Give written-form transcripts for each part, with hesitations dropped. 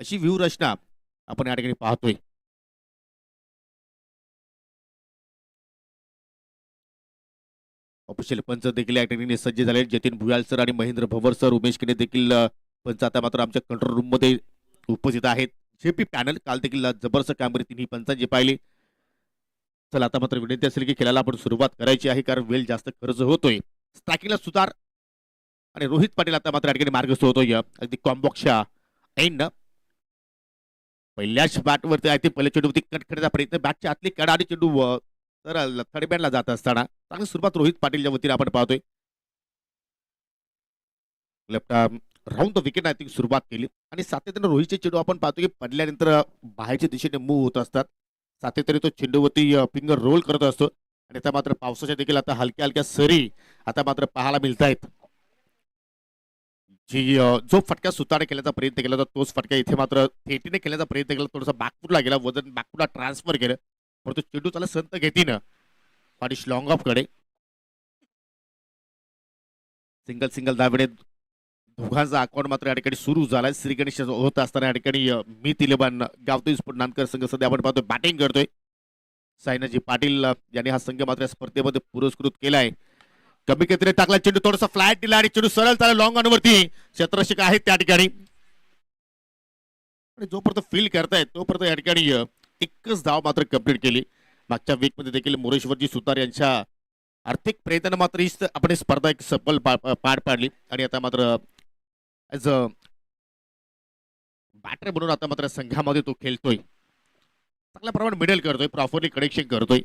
अशी व्यूहरचना आपण या ठिकाणी पाहतोय. ऑफिशियल पंच देखील या ठिकाणी सज्ज झाले. जतीन भुयाल सर आणि महेंद्र भवर सर, उमेश किने देखील पंच आता मात्र आमच्या कंट्रोल रूम मध्ये उपस्थित आहेत. जेपी पॅनल काल देखील जबरदस्त कामगिरी तिन्ही पंचांची पाहिली. चला आता मात्र विनंती असेल की खेळाला आपण सुरुवात करायची आहे, कारण वेळ जास्त खर्च होतोय. स्ट्रायकिंगला सुतार आणि रोहित पाटील आता मात्र या ठिकाणी मार्गस्थ होतोय. अगदी कॉम्बॉक्सच्या ऐन पहिल्याच बॅटवरती आहे ते पहिले चेंडूवरती कट करण्याचा प्रयत्न, बॅटच्या आतली कडा आणि चेंडू तर थर्ड बॅटला जात असताना चांगली सुरुवात रोहित पाटीलच्या वतीने आपण पाहतोय. Left round the wicket I think सुरुवात केली आणि सातत्याने रोहितचे चेंडू आपण पाहतो की पडल्यानंतर बाहेरच्या दिशेने मूव्ह होत असतात. सातत्याने तो चेंडूवरती फिंगर रोल करत असतो आणि आता मात्र पावसाच्या देखील आता हलक्या हलक्या सरी आता मात्र पाहायला मिळत आहेत. जी जो फटका सुताने केल्याचा प्रयत्न केला होता तोच फटका इथे मात्र थेटीने केल्याचा प्रयत्न केला. थोडासा बॅकफुटला गेला, वजन बॅकफुटला ट्रान्सफर केलं, परंतु चेंडू त्याला संत घेतीनं पाठीश लॉंग ऑफ कडे सिंगल सिंगल दाबेने दोघांचा अकाउंट मात्र या ठिकाणी सुरू झालाय. श्री गणेश होत असताना या ठिकाणी मी तिलेबान गावतोय स्फोट नानकर संघ सध्या आपण पाहतोय बॅटिंग करतोय. सायनाजी पाटील यांनी हा संघ मात्र स्पर्धेमध्ये पुरस्कृत केलाय. कमी केंद्रीय टाकला चेंडू, थोडासा फ्लॅट दिला आणि चेंडू सरळ चालला लॉंग ऑन वरती. क्षेत्ररक्षक आहेत त्या ठिकाणी आणि जोपर्यंत फील करतायत तोपर्यंत या ठिकाणी एकच धाव मात्र कंप्लीट केली. मागच्या वीक मध्ये देखील मोरेश्वरजी सुतार यांच्या आर्थिक प्रयत्न मात्र ही आपण स्पर्धा एक सफल पार पाडली आणि आता मात्र ऍज अ बॅटर म्हणून आता मात्र संघामध्ये तो खेळतोय. चांगल्या प्रमाणात मिडल करतोय, प्रॉपरली कनेक्शन करतोय.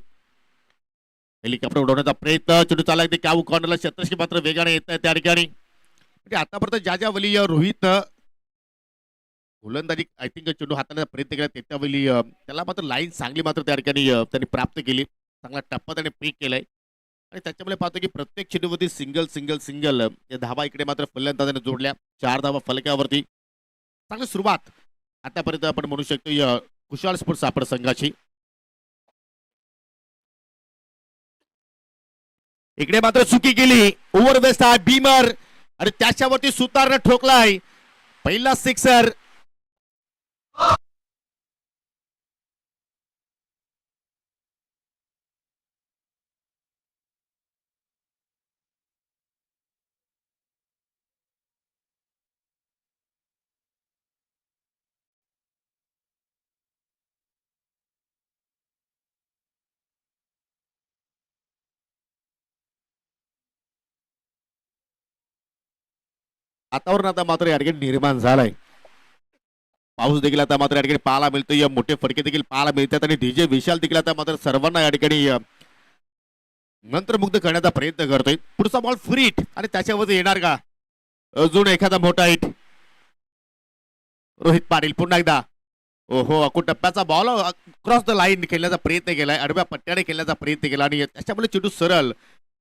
हेलिकॉप्टर उडवण्याचा प्रयत्न, चेंडू चालला ते काऊ कॉर्नरला, शतरशी मात्र वेगाने येत आहे त्या ठिकाणी. म्हणजे आतापर्यंत ज्या ज्या वेळी रोहित गोलंदाजी आय थिंक चेंडू हाताळण्याचा प्रयत्न केला त्यावेळी त्याला मात्र लाईन चांगली मात्र त्या ठिकाणी त्यांनी प्राप्त केली. चांगला टप्पा त्याने पीक केलाय आणि त्याच्यामुळे पाहतो की प्रत्येक चेंडूवरती सिंगल सिंगल सिंगल या धावा इकडे मात्र फलंदाजाने जोडल्या. 4 धावा फलकावरती. चांगली सुरुवात आतापर्यंत आपण म्हणू शकतो कुशाल स्पोर्ट्स सापड संघाची. इकडे मात्र चुकी केली, ओव्हर बेस्ट आहे बीमर आणि त्याच्यावरती सुतारनं ठोकलाय पहिला सिक्सर. वातावरण आता मात्र या ठिकाणी निर्माण झालाय. पाऊस देखील आता मात्र या ठिकाणी पाहायला मिळतोय, मोठे फडके देखील पाहायला मिळतात आणि डीजे विशाल देखील आता मात्र सर्वांना या ठिकाणी मंत्रमुग्ध करण्याचा प्रयत्न करतोय. पुढचा बॉल फ्री हिट आणि त्याच्यावरती येणार का अजून एखादा मोठा हिट. रोहित पाटील पुन्हा एकदा ओहो अकूट टप्प्याचा बॉल क्रॉस द लाईन खेळण्याचा प्रयत्न केलाय, आडव्या पट्ट्याने खेळण्याचा प्रयत्न केला आणि त्याच्यामुळे चेंडू सरळ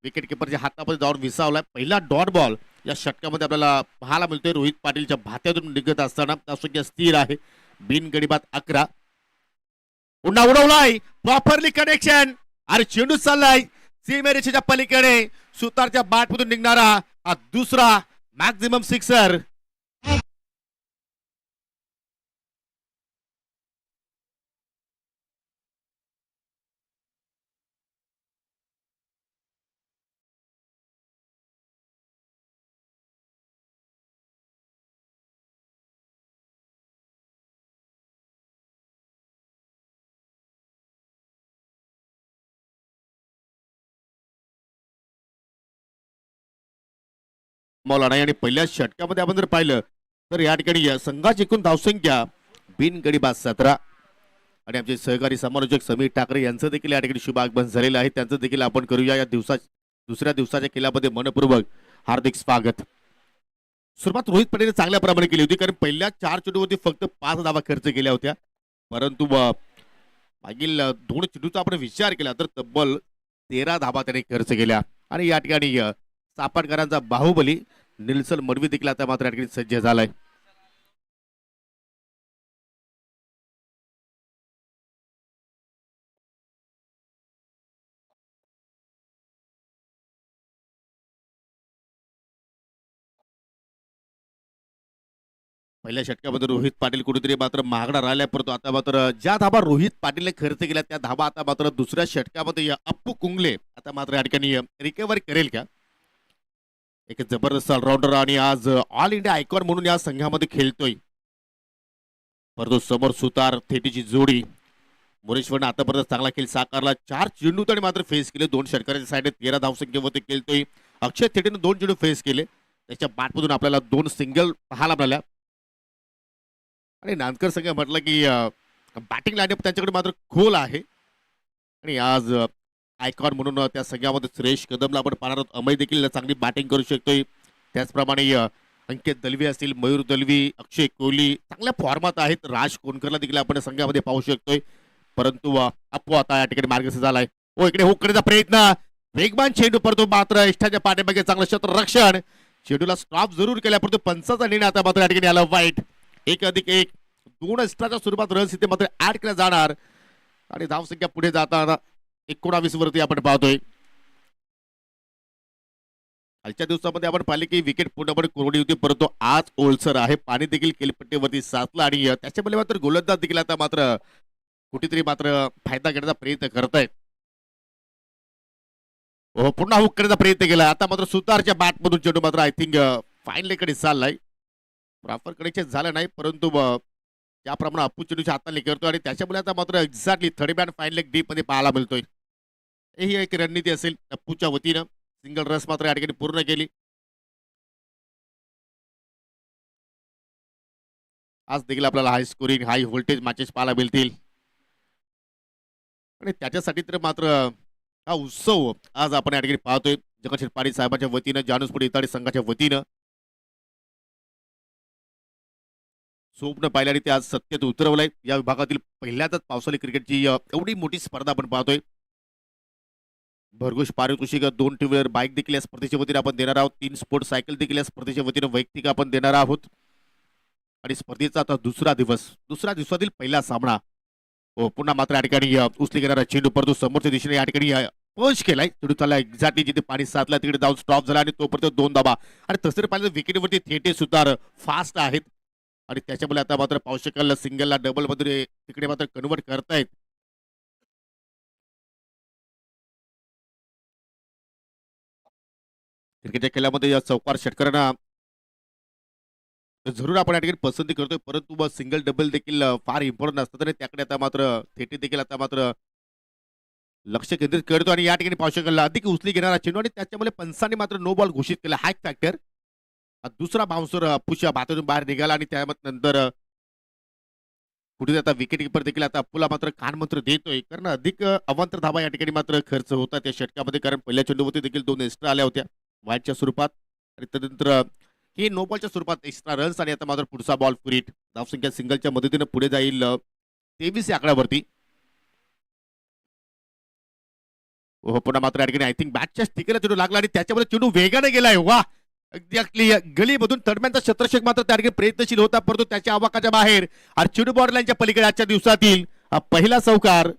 विकेट किपरच्या हातामध्ये जाऊन विसावलाय. पहिला डॉट बॉल या षटकामध्ये आपल्याला पाहायला मिळतोय. रोहित पाटीलच्या भात्यातून निघत असताना त्या स्थिर आहे. बिनगडीबाद 11. पुन्हा उडवलाय प्रॉपरली कनेक्शन आणि चेंडू चाललाय सीमेरेषेच्या पलीकडे. सुतारच्या बॅटमधून निघणारा हा दुसरा मॅक्झिमम सिक्सर. मौला नाही आणि पहिल्या षटकामध्ये आपण जर पाहिलं तर या ठिकाणी संघाची एकूण धावसंख्या बिनगडीबाद 17 आणि आमचे सहकारी समालोचक समीर ठाकरे यांचं देखील या ठिकाणी शुभ आगमन झालेलं आहे. त्यांचं देखील आपण करूया या दुसऱ्या दिवसाच्या खेळामध्ये मनपूर्वक हार्दिक स्वागत. सुरुवात रोहित पटेलने चांगल्या प्रमाणे केली होती, कारण पहिल्या 4 चेंडूवरती फक्त 5 धावा खर्च केल्या होत्या, परंतु मागील 2 चेंडूचा आपण विचार केला तर तब्बल 13 धावा त्याने खर्च केल्या आणि या ठिकाणी सापडकरांचा बाहुबली निल्सन मडवी देखील आता मात्र या ठिकाणी सज्ज झालाय. पहिल्या षटकामध्ये रोहित पाटील कुठेतरी मात्र महागडा राहिलाय, परंतु आता मात्र ज्या धाबा रोहित पाटीलने खर्च केल्या त्या धाबा आता मात्र दुसऱ्या षटकामध्ये अप्पू कुंगले आता मात्र या ठिकाणी रिकव्हर करेल का? एक जबरदस्त ऑलराऊंडर आणि आज ऑल इंडिया आयकॉन म्हणून या संघामध्ये खेळतोय, परंतु समोर सुतार थेटीची जोडी मुरेश्वरनं आतापर्यंत चांगला खेळ साकारला. 4 चेंडू त्याने मात्र फेस केले, 2 षटकाराच्या साईडने 13 धावसंख्येवरती खेळतोय. अक्षय थेटेने 2 चेंडू फेस केले, त्याच्या बॅटमधून आपल्याला 2 सिंगल पाहायला मिळाल्या. आणि नांदकर संघ म्हटलं की बॅटिंग लाईनअप त्यांच्याकडे मात्र खोल आहे. आणि आज आयकॉन म्हणून त्या संघामध्ये सुरेश कदमला आपण पाहणार आहोत. अमय देखील चांगली बॅटिंग करू शकतोय. त्याचप्रमाणे अंकित दलवी असतील, मयूर दलवी, अक्षय कोहली चांगल्या फॉर्मात आहेत. राज कोणकरला देखील आपण संघामध्ये पाहू शकतोय, परंतु अपू आता या ठिकाणी मार्गस्थ झालाय. ओ इकडे हुक करण्याचा प्रयत्न, वेगवान चेंडू, परंतु मात्र इष्टाच्या पाठीमागे चांगलं क्षेत्ररक्षण, चेंडूला स्टॉप जरूर केला, परंतु पंचाचा निर्णय आता मात्र या ठिकाणी आला वाईट. 1+1 2 एक्स्ट्राच्या स्वरूपात रन्स इथे मात्र ऍड केला जाणार आणि धावसंख्या पुढे जाताना 19 वरती आपण पाहतोय. कालच्या दिवसामध्ये आपण पाहिले की विकेट पूर्णपणे कोरडी होती, परंतु आज ओलसर आहे. पाणी देखील केलपट्टीवरती साचलं आणि त्याच्यामुळे मात्र गोलंदाज देखील आता मात्र कुठेतरी मात्र फायदा घेण्याचा प्रयत्न करतायत. हो, पुन्हा हुक करण्याचा प्रयत्न केला, आता मात्र सुतारच्या बॅटमधून चेंडू मात्र आय थिंक फाईनलीकडे चाललाय. प्रॉपर कनेक्शन झालं नाही, परंतु ज्याप्रमाणे अप्पू चेंडूच्या हाताने करतो आणि त्याच्यामुळे आता मात्र exactly third bat fine leg deep मध्ये पाहायला मिळतोय. ही एक रणनीती असेल अप्पूच्या वतीनं. सिंगल रस मात्र या ठिकाणी पूर्ण केली. आज देखील आपल्याला हाय स्कोरिंग हाय व्होल्टेज मॅचेस पाहायला मिळतील आणि त्याच्यासाठी तर मात्र हा उत्सव आज आपण या ठिकाणी पाहतोय. जगदीश पाटील साहेबांच्या वतीनं, जानूसपुडी इताडी संघाच्या वतीनं स्वप्न पाहिल्याने ते आज सत्तेत उतरवलंय. या विभागातील पहिल्यांदाच पावसाळी क्रिकेटची एवढी मोठी स्पर्धा आपण पाहतोय. भरघोष पारितोषिक, 2 टू व्हीलर बाईक देखील या स्पर्धेच्या वतीने आपण देणार आहोत. 3 स्पोर्ट्स सायकल देखील या स्पर्धेच्या वतीने वैयक्तिक आपण देणार आहोत. आणि स्पर्धेचा आता दुसरा दिवसातील पहिला सामना. हो, पुन्हा मात्र या ठिकाणी उचली घेणारा चेंडू, परंतु समोरच्या दिशेने या ठिकाणी पंच केलाय. चेंडू त्याला एक्झॅक्टली जिथे पाणी साचला तिकडे जाऊन स्टॉप झाला आणि तोपर्यंत 2 धाबा. आणि तसं पाहिलं विकेटवरती थेटे सुद्धा फास्ट आहेत आणि त्याच्यामुळे आता मात्र पाहू शकाल सिंगलला डबल मध्ये तिकडे मात्र कन्वर्ट करतायत. क्रिकेटच्या खेळामध्ये या चौकार षटकारांना जरूर आपण या ठिकाणी पसंती करतोय, परंतु मग सिंगल डबल देखील फार इम्पॉर्टंट असतात आणि त्याकडे आता मात्र थेटी देखील आता मात्र लक्ष केंद्रित करतो. आणि या ठिकाणी पाहू शकाल अधिक उचली घेणारा चेंडू आणि त्याच्यामुळे पंचांनी मात्र नो बॉल घोषित केला. हॅक फॅक्टर दुसरा बाउन्सर पुशा भातातून बाहेर निघाला आणि त्यानंतर कुठे आता विकेट किपर देखील आता अप्पूला मात्र कानमंत्र देतोय, कारण अधिक अवांतर धाबा या ठिकाणी मात्र खर्च होता त्या षटकामध्ये, कारण पहिल्या चेंडूवरती देखील 2 एक्स्ट्रा आल्या होत्या वाईटच्या स्वरूपात आणि त्यानंतर हे नो बॉलच्या स्वरूपात एक्स्ट्रा रन्स आणि आता मात्र पुढचा बॉल फ्रीट. धावसंख्या सिंगलच्या मदतीने पुढे जाईल 23 या आकड्यावरती. हो, पुन्हा मात्र या ठिकाणी आय थिंक बॅटच्या स्टिकरला चेंडू लागला आणि त्याच्यामध्ये चेंडू वेगाने गेलाय. वा, अगदी गलीमधून थर्डमॅनचा शतरक्षक मात्र त्या ठिकाणी प्रयत्नशील होता, परंतु त्याच्या आवाकाच्या बाहेर आणि चेंडू बॉर्डरलाईनच्या पलीकडे आजच्या दिवसातील पहिला चौकार.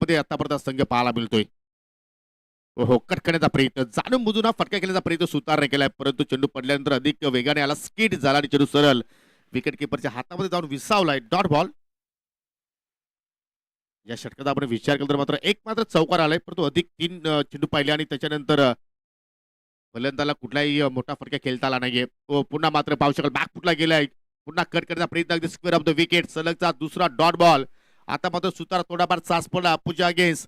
मध्ये आतापर्यंत संघ पाहायला मिळतोय. हो कट करण्याचा प्रयत्न जाणून बुजून हा फटका केल्याचा प्रयत्न सुतारने केलाय, परंतु चेंडू पडल्यानंतर अधिक वेगाने आला, स्किट झाला आणि चेंडू सरळ विकेट किपरच्या हातामध्ये जाऊन विसावलाय. Dot ball. या षटकाचा आपण विचार केला तर मात्र एक मात्र चौकार आलाय, परंतु अधिक 3 चेंडू पाहिले आणि त्याच्यानंतर फलंदाला कुठलाही मोठा फटका खेळता आला नाहीये. तो पुन्हा मात्र पाहू शकाल बॅक फुटला गेलाय, पुन्हा कट करण्याचा प्रयत्न, अगदी स्क्वेअर ऑफ द विकेट, सलगचा दुसरा डॉट बॉल. आता मात्र सुतार थोडाफार सास पडला अप्पूच्या अगेन्स्ट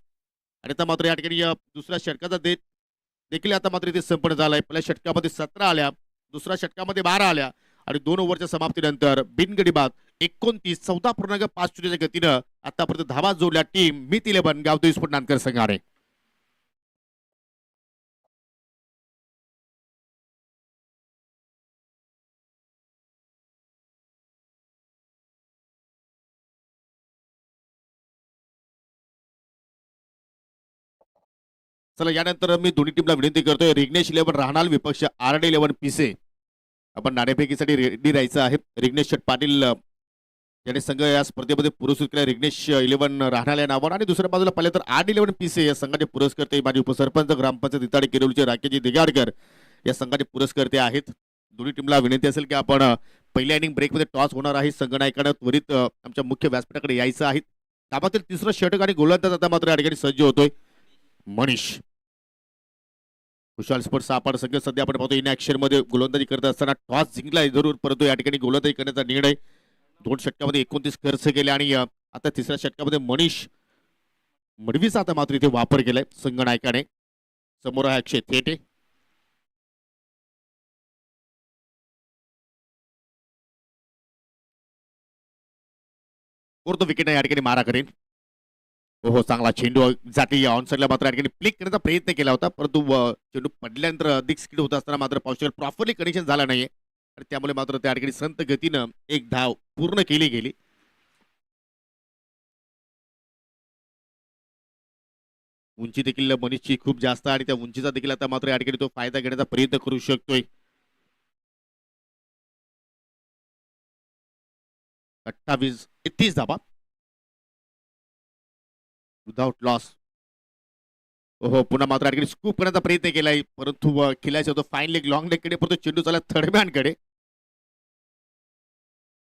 आणि आता मात्र या ठिकाणी दुसऱ्या षटकाचा देखील आता मात्र इथे संपन्न झालाय. पहिल्या षटकामध्ये 17 आल्या, दुसऱ्या षटकामध्ये 12 आल्या आणि 2 ओव्हरच्या समाप्तीनंतर बिनगडी बाद 29 14.5 गतीनं आतापर्यंत धावा जोडल्या टीम मित 11 गावदेवी स्फोट नांदकर संघाने. चला यानंतर मी दोन्ही टीमला विनंती करतोय, रिग्नेश 11 राहणार विपक्ष RD 11 पिसे. आपण नाणेफेकीसाठी रेडी राहायचं आहे. रिग्नेश शेट पाटील याने संघ या स्पर्धेमध्ये पुरस्कृत केला रिग्नेश 11 राहणार या नावानं, आणि दुसऱ्या बाजूला पाहिलं तर RD 11 पिसे या संघाचे पुरस्कर्ते माजी उपसरपंच ग्रामपंचायत इताडे किरोलीचे राकेशजी दिगाडकर या संघाचे पुरस्कर्ते आहेत. दोन्ही टीमला विनंती असेल की आपण पहिल्या इनिंग ब्रेकमध्ये टॉस होणार आहे, संघनायकानं त्वरित आमच्या मुख्य व्यासपीठाकडे यायचं आहे. धाबातील तिसरं षटक आणि गोलंदाज आता मात्र या ठिकाणी सज्ज होतोय मनीष. कुशाल स्पोर्ट्स आपण संघ सध्या आपण पाहतो इन ऍक्शन मध्ये गोलंदाजी करत असताना टॉस जिंकलाय जरूर, परंतु या ठिकाणी गोलंदाजी करण्याचा निर्णय 2 षटकामध्ये 29 खर्च केले आणि आता तिसऱ्या षटकामध्ये मनीष मडवीचा आता मात्र इथे वापर केलाय संघनायकाने. समोर आहे अक्षय थेटे. तो विकेट या ठिकाणी मारा करेन. हो चांगला चेंडू जाती ऑन साईडला मात्र या ठिकाणी प्लिक करण्याचा प्रयत्न केला होता, परंतु चेंडू पडल्यानंतर अधिक स्किड होत असताना मात्र पावसाळ्यात प्रॉपरली कनेक्शन झाला नाहीये आणि त्यामुळे मात्र त्या ठिकाणी संत गतीनं एक धाव पूर्ण केली गेली. उंची देखील मनीषची खूप जास्त आणि त्या उंचीचा देखील आता मात्र या ठिकाणी तो फायदा घेण्याचा प्रयत्न करू शकतोय. 28-31 धावा विदाउट लॉस. हो पुन्हा मात्र या ठिकाणी स्कूप करण्याचा प्रयत्न केलाय, परंतु खेळायचं होतं फाईन लेग लॉंग लेग कडे, परंतु चेंडू चालला थर्ड मॅन कडे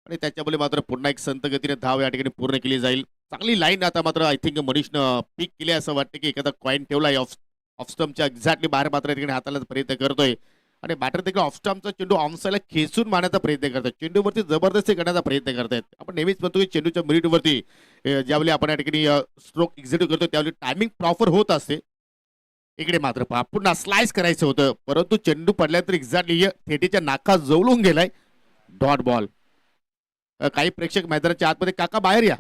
आणि त्याच्यामुळे मात्र पुन्हा एक संत गतीने धाव या ठिकाणी पूर्ण केली जाईल. चांगली लाईन आता मात्र आय थिंक मनीषनं पिक केली असं वाटतं की एखादा कॉईन ठेवलाय ऑफ स्टंपच्या एक्झॅक्टली बाहेर मात्र या ठिकाणी हाताळण्याचा प्रयत्न करतोय आणि बॅटर देखील ऑफ स्टंपचा चेंडू ऑनसाईडला खेचून मारण्याचा प्रयत्न करतात, चेंडूवरती जबरदस्ती करण्याचा प्रयत्न करतायत. आपण नेहमीच म्हणतो की चेंडूच्या मिनिटवरती ज्यावेळी आपण या ठिकाणी स्ट्रोक एक्झिक्यूट करतो त्यावेळी टायमिंग प्रॉपर होत असते. इकडे मात्र पहा पुन्हा स्लाइस करायचं होतं, परंतु चेंडू पडल्यानंतर एक्झॅक्टली थेटीच्या नाका जवळून गेलाय. Dot ball. काही प्रेक्षक मैदानाच्या आतमध्ये काका बाहेर या,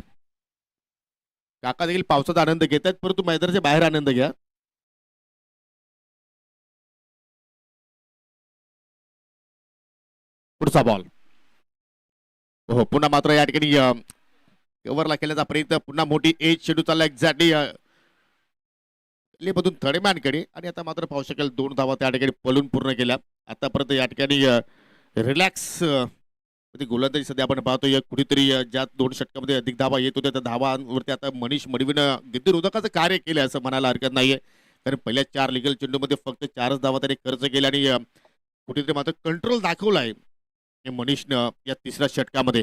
काका देखील पावसाचा आनंद घेत आहेत, परंतु मैदानाच्या बाहेर आनंद घ्या. पुढचा बॉल. हो पुन्हा मात्र या ठिकाणी कव्हरला केल्याचा प्रयत्न, पुन्हा मोठी एज चेंडू चालला एक्झॅक्टली मधून थर्ड कडे आणि आता मात्र पाहू शकेल 2 धावा त्या ठिकाणी पळून पूर्ण केल्या. आतापर्यंत या ठिकाणी रिलॅक्स गोलंदाजी सध्या आपण पाहतोय, कुठेतरी ज्या 2 षटकामध्ये अधिक धावा येत होत्या त्या धावांवरती आता मनीष मडवीनं गतिरोधकाचं कार्य केलं असं म्हणायला हरकत नाहीये, कारण पहिल्या 4 लिगल चेंडूमध्ये फक्त 4च धावा त्याने खर्च केल्या आणि कुठेतरी मात्र कंट्रोल दाखवलाय मनीषनं या तिसऱ्या षटकामध्ये.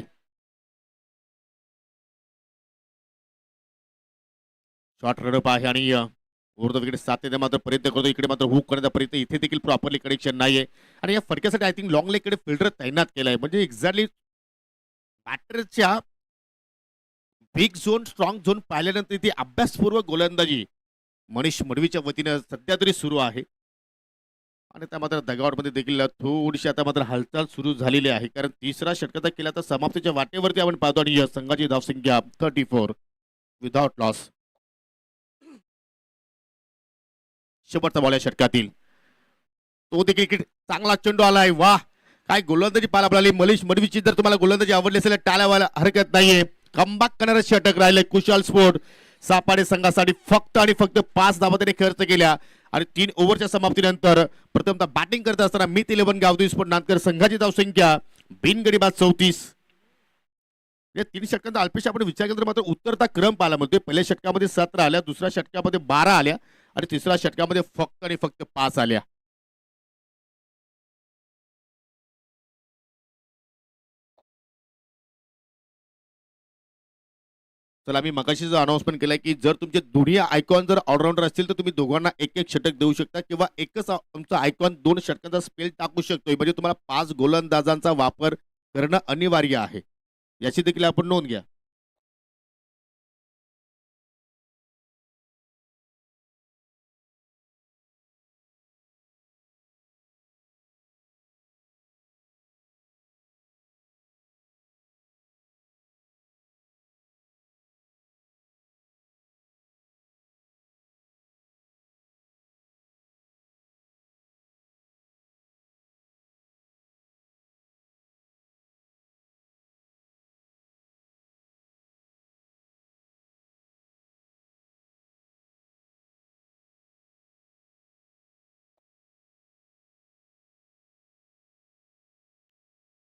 शॉर्ट रनअप आहे आणि ओव्हर द विकेट साधण्याचा मात्र प्रयत्न करतो, इकडे मात्र हुक करण्याचा प्रयत्न, इथे देखील प्रॉपरली कनेक्शन नाहीये आणि या फटक्यासाठी आय थिंक लॉंग लेग कडे फिल्डर तैनात केलाय, म्हणजे एक्झॅक्टली बॅटरच्या बिग झोन स्ट्रॉंग झोन पाहिल्यानंतर इथे अभ्यासपूर्वक गोलंदाजी मनीष मडवीच्या वतीनं सध्या तरी सुरू आहे आणि त्या मात्र दगावटमध्ये देखील थोडीशी आता मात्र हालचाल सुरू झालेली आहे, कारण तिसरा षटकाचा केला तर समाप्तीच्या वाटेवरती आपण पाहतो आणि या संघाची धावसंख्या 34 विदाउट लॉस. शेवटचा बॉल या षटकातील तो देखील चांगला चेंडू आलाय. वाह काय गोलंदाजी पाहायला मिळाली मनीष मडवीची. जर तुम्हाला गोलंदाजी आवडली असेल टाळ्यावायला हरकत नाहीये. कमबॅक करणारे षटक राहिले कुशाल स्पोर्ट सापाडे संघासाठी. फक्त आणि फक्त 5 धावा त्याने खर्च केल्या आणि 3 ओव्हरच्या समाप्तीनंतर प्रथमतः बॅटिंग करत असताना मित 11 गावदेवी स्पोर्ट नांदकर संघाची धावसंख्या बिनगडी बाद 34 या 3 षटकांचा अल्पेशा आपण विचार केला तर मात्र उतरता क्रम पाहायला मिळतोय. पहिल्या षटकामध्ये 17 आल्या, दुसऱ्या षटकामध्ये 12 आल्या आणि तिसऱ्या षटकामध्ये फक्त आणि फक्त 5 आल्या. चला मी मगाशी जो अनाउन्समेंट केलाय की जर तुमचे दोन्ही आयकॉन जर ऑलराऊंडर असतील तर तुम्ही दोघांना एक एक षटक देऊ शकता किंवा एकच तुमचा आयकॉन 2 षटकांचा स्पेल टाकू शकतोय म्हणजे तुम्हाला 5 गोलंदाजांचा वापर करणं अनिवार्य आहे. याची देखील आपण नोंद घ्या.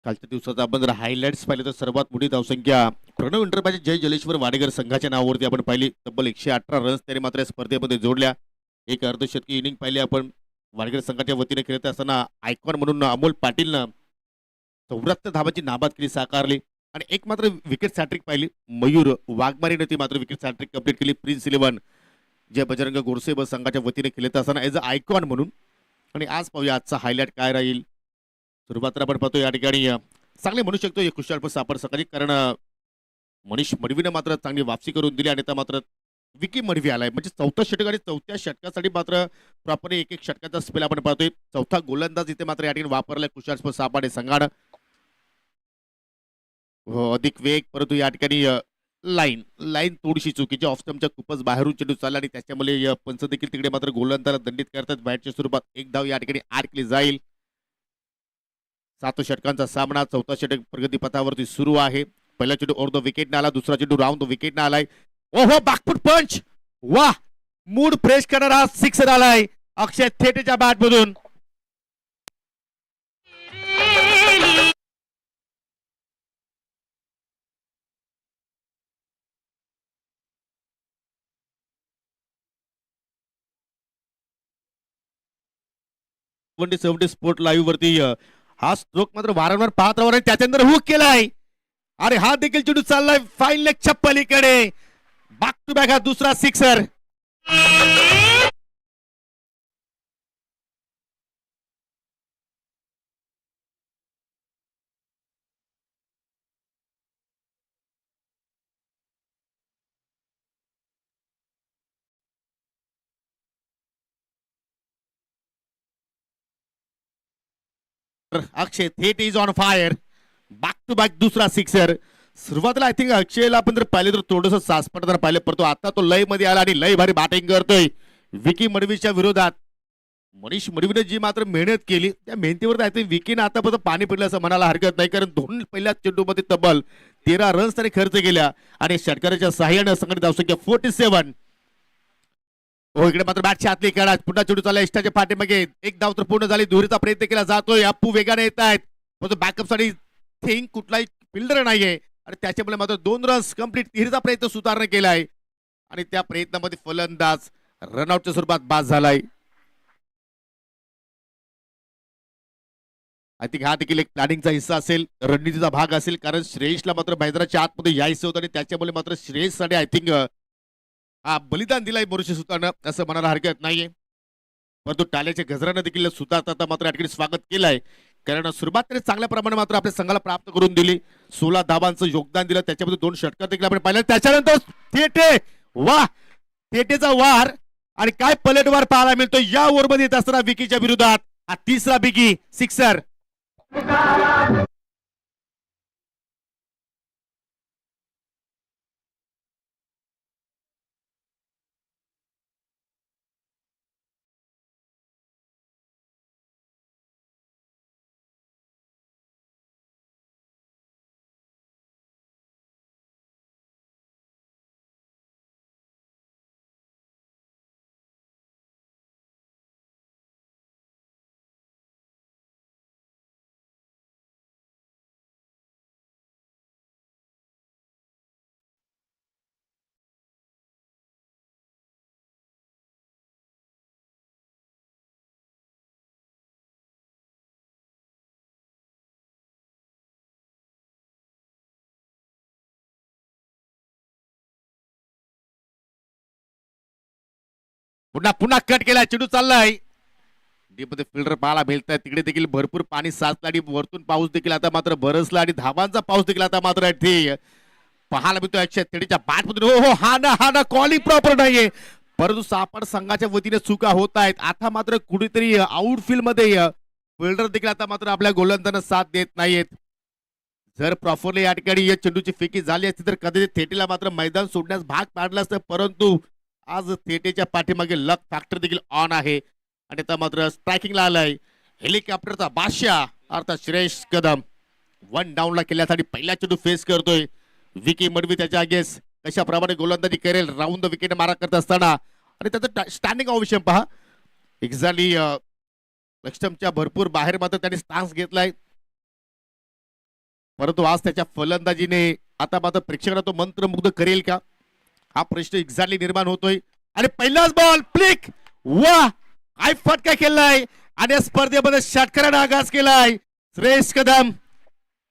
कालच्या दिवसाचा आपण जर हायलाइट्स पाहिले तर सर्वात मोठी धावसंख्या प्रणव इंटरपाचे जय जलेश्वर वाडेकर संघाच्या नावावरती आपण पाहिली. तब्बल 118 रन्स त्याने मात्र या स्पर्धेमध्ये जोडल्या. एक अर्धशतकी इनिंग पाहिली आपण वाडेकर संघाच्या वतीने खेळत असताना आयकॉन म्हणून अमोल पाटीलनं 74 धावाची नाबाद साकारली आणि एक मात्र विकेट सॅट्रिक पाहिली. मयूर वाघमारीने ती मात्र विकेट सॅट्रिक कंप्लीट केली. प्रिन्स इलेव्हन जे बजरंग गोडसे संघाच्या वतीने खेळत असताना एज अ आयकॉन म्हणून. आणि आज पाहूया आजचा हायलाइट काय राहील. सुरुवात आपण पाहतो या ठिकाणी चांगले म्हणू शकतो खुशाल सापर सकाळी कारण मनीष मडवीने मात्र चांगली वापसी करून दिली आणि त्या मात्र विकी मडवी आलाय म्हणजे चौथा षटक आणि चौथ्या षटकासाठी मात्र प्रॉपर एक एक षटकाचा स्पेल आपण पाहतोय. चौथा गोलंदाज इथे मात्र या ठिकाणी वापरलाय खुशाल सापाडे संघानं. हो अधिक वेग परंतु या ठिकाणी लाईन लाईन थोडीशी चुकीची ऑफ स्टंपच्या खूपच बाहेरून चेंडू चालला आणि त्याच्यामुळे पंच देखील तिकडे मात्र गोलंदाजाला दंडित करतात. बॅटच्या स्वरूपात एक धाव या ठिकाणी आड केली जाईल. 7 षटकांचा सामना चौथा षटक प्रगतीपथावरती सुरू आहे. पहिला चेंडू ओव्हर द विकेट आला, दुसरा चेंडू राऊंड द विकेट आलाय. ओहो बॅकफुट पंच, वाह मूड फ्रेश करणारा सिक्सर आलाय अक्षय थेटेच्या बॅट मधून. स्पोर्ट लाईव्ह वरती हा स्ट्रोक मात्र वारंवार पाहत राहणार त्याच्यानंतर हुक केलाय आणि हा देखील चेंडू चाललाय फाईन लेगच्या पलीकडे. बॅक टू बॅक हा दुसरा सिक्सर. अक्षय थेट is on fire. Back to back दुसरा सिक्सर. सुरुवातीला आय थिंक अक्षयला आपण जर पाहिले तर थोडंसं सासपटताना पाहिलं परंतु आता तो लय मध्ये आला आणि लय भारी बॅटिंग करतोय विकी मडवीच्या विरोधात. मनीष मडवीने जी मात्र मेहनत केली त्या मेहनतीवर आय थिंक विकीनं आतापर्यंत पाणी पडलं असं म्हणायला हरकत नाही कारण दोन पहिल्या चेंडूमध्ये तब्बल 13 रन्स त्याने खर्च केल्या आणि षटकाराच्या सहाय्याने संघटित धावसंख्या 47. हो इकडे मात्र बॅटच्या आतली खेळा पुन्हा चेंडू चालला इष्टाच्या पाठीमागे एक धाव तर पूर्ण झाली. दुहेरीचा प्रयत्न केला जातोय. अप्पू वेगाने येत आहेत परंतु बॅकअप साठी थिंक कुठलाही फिल्डर नाहीये आणि त्याच्यामुळे मात्र 2 रन्स कंप्लीट. तिहेरीचा प्रयत्न सुधारणा केलाय आणि त्या प्रयत्नामध्ये फलंदाज रनआउटच्या स्वरूपात बाद झालाय. आय थिंक हा देखील एक प्लॅनिंगचा हिस्सा असेल, रणनीतीचा भाग असेल कारण श्रेयसला मात्र मैदानाच्या आतमध्ये यायचं होतं आणि त्याच्यामुळे मात्र श्रेयससाठी आय थिंक हा बलिदान दिलाय मोरिशस सुतानं असं म्हणायला हरकत नाहीये. परंतु टाल्याच्या गजरानं देखील सुद्धा मात्र या स्वागत केलंय कारण सुरुवात त्याने चांगल्या प्रमाणे मात्र आपल्या संघाला प्राप्त करून दिली. 16 धावांचं योगदान दिलं त्याच्यामध्ये 2 षटकार देखील आपण पाहिलं. त्याच्यानंतर थेटे वा थेटेचा वार आणि काय पलटवार पाहायला मिळतो या ओव्हरमध्ये येत असताना विकीच्या विरोधात. हा तिसरा बिगी सिक्सर. पुन्हा पुन्हा कट केला, चेंडू चाललाय डीप मध्ये, फिल्डर पाहायला मिळतात. तिकडे देखील भरपूर पाणी साचलं आणि वरतून पाऊस देखील आता मात्र बरसला आणि धावांचा पाऊस देखील आता मात्र पाहायला मिळतो 133च्या बॅट मधून. हो हो, हा ना कॉलिंग प्रॉपर नाहीये, परंतु सापड संघाच्या वतीने चुका होत आहेत. आता मात्र कुठेतरी आउटफील्ड मध्ये फिल्डर देखील आता मात्र आपल्या गोलंदाजांना साथ देत नाहीयेत. जर प्रॉपरली या ठिकाणी या चेंडूची फेकी झाली असती तर कधी थेटेला मात्र मैदान सोडण्यास भाग पाडला असतं, परंतु आज थेटेच्या पाठीमागे लक फॅक्टर देखील ऑन आहे आणि आता मात्र स्ट्रायकिंगला आलाय हेलिकॉप्टरचा बादशाह अर्थात श्रेयस कदम. 1 डाऊनला केल्यासाठी पहिला चेंडू फेस करतोय विकी मडवी. त्याच्या आगेस कशा प्रमाणे गोलंदाजी करेल राऊंड द विकेट मारा करत असताना, आणि त्याचं स्टँडिंग ऑव्हेशन पहा. एक्झॅक्टली लक्ष्मणच्या भरपूर बाहेर मात्र त्याने स्टान्स घेतलाय, परंतु आज त्याच्या फलंदाजीने आता मात्र प्रेक्षकांना तो मंत्रमुग्ध करेल का, हा प्रश्न एक्झॅक्टली निर्माण होतोय. आणि पहिलाच बॉल फ्लिक, वा काय फटका केलाय आणि या स्पर्धेमध्ये षटकाराने आगाज केलाय श्रेयस कदम.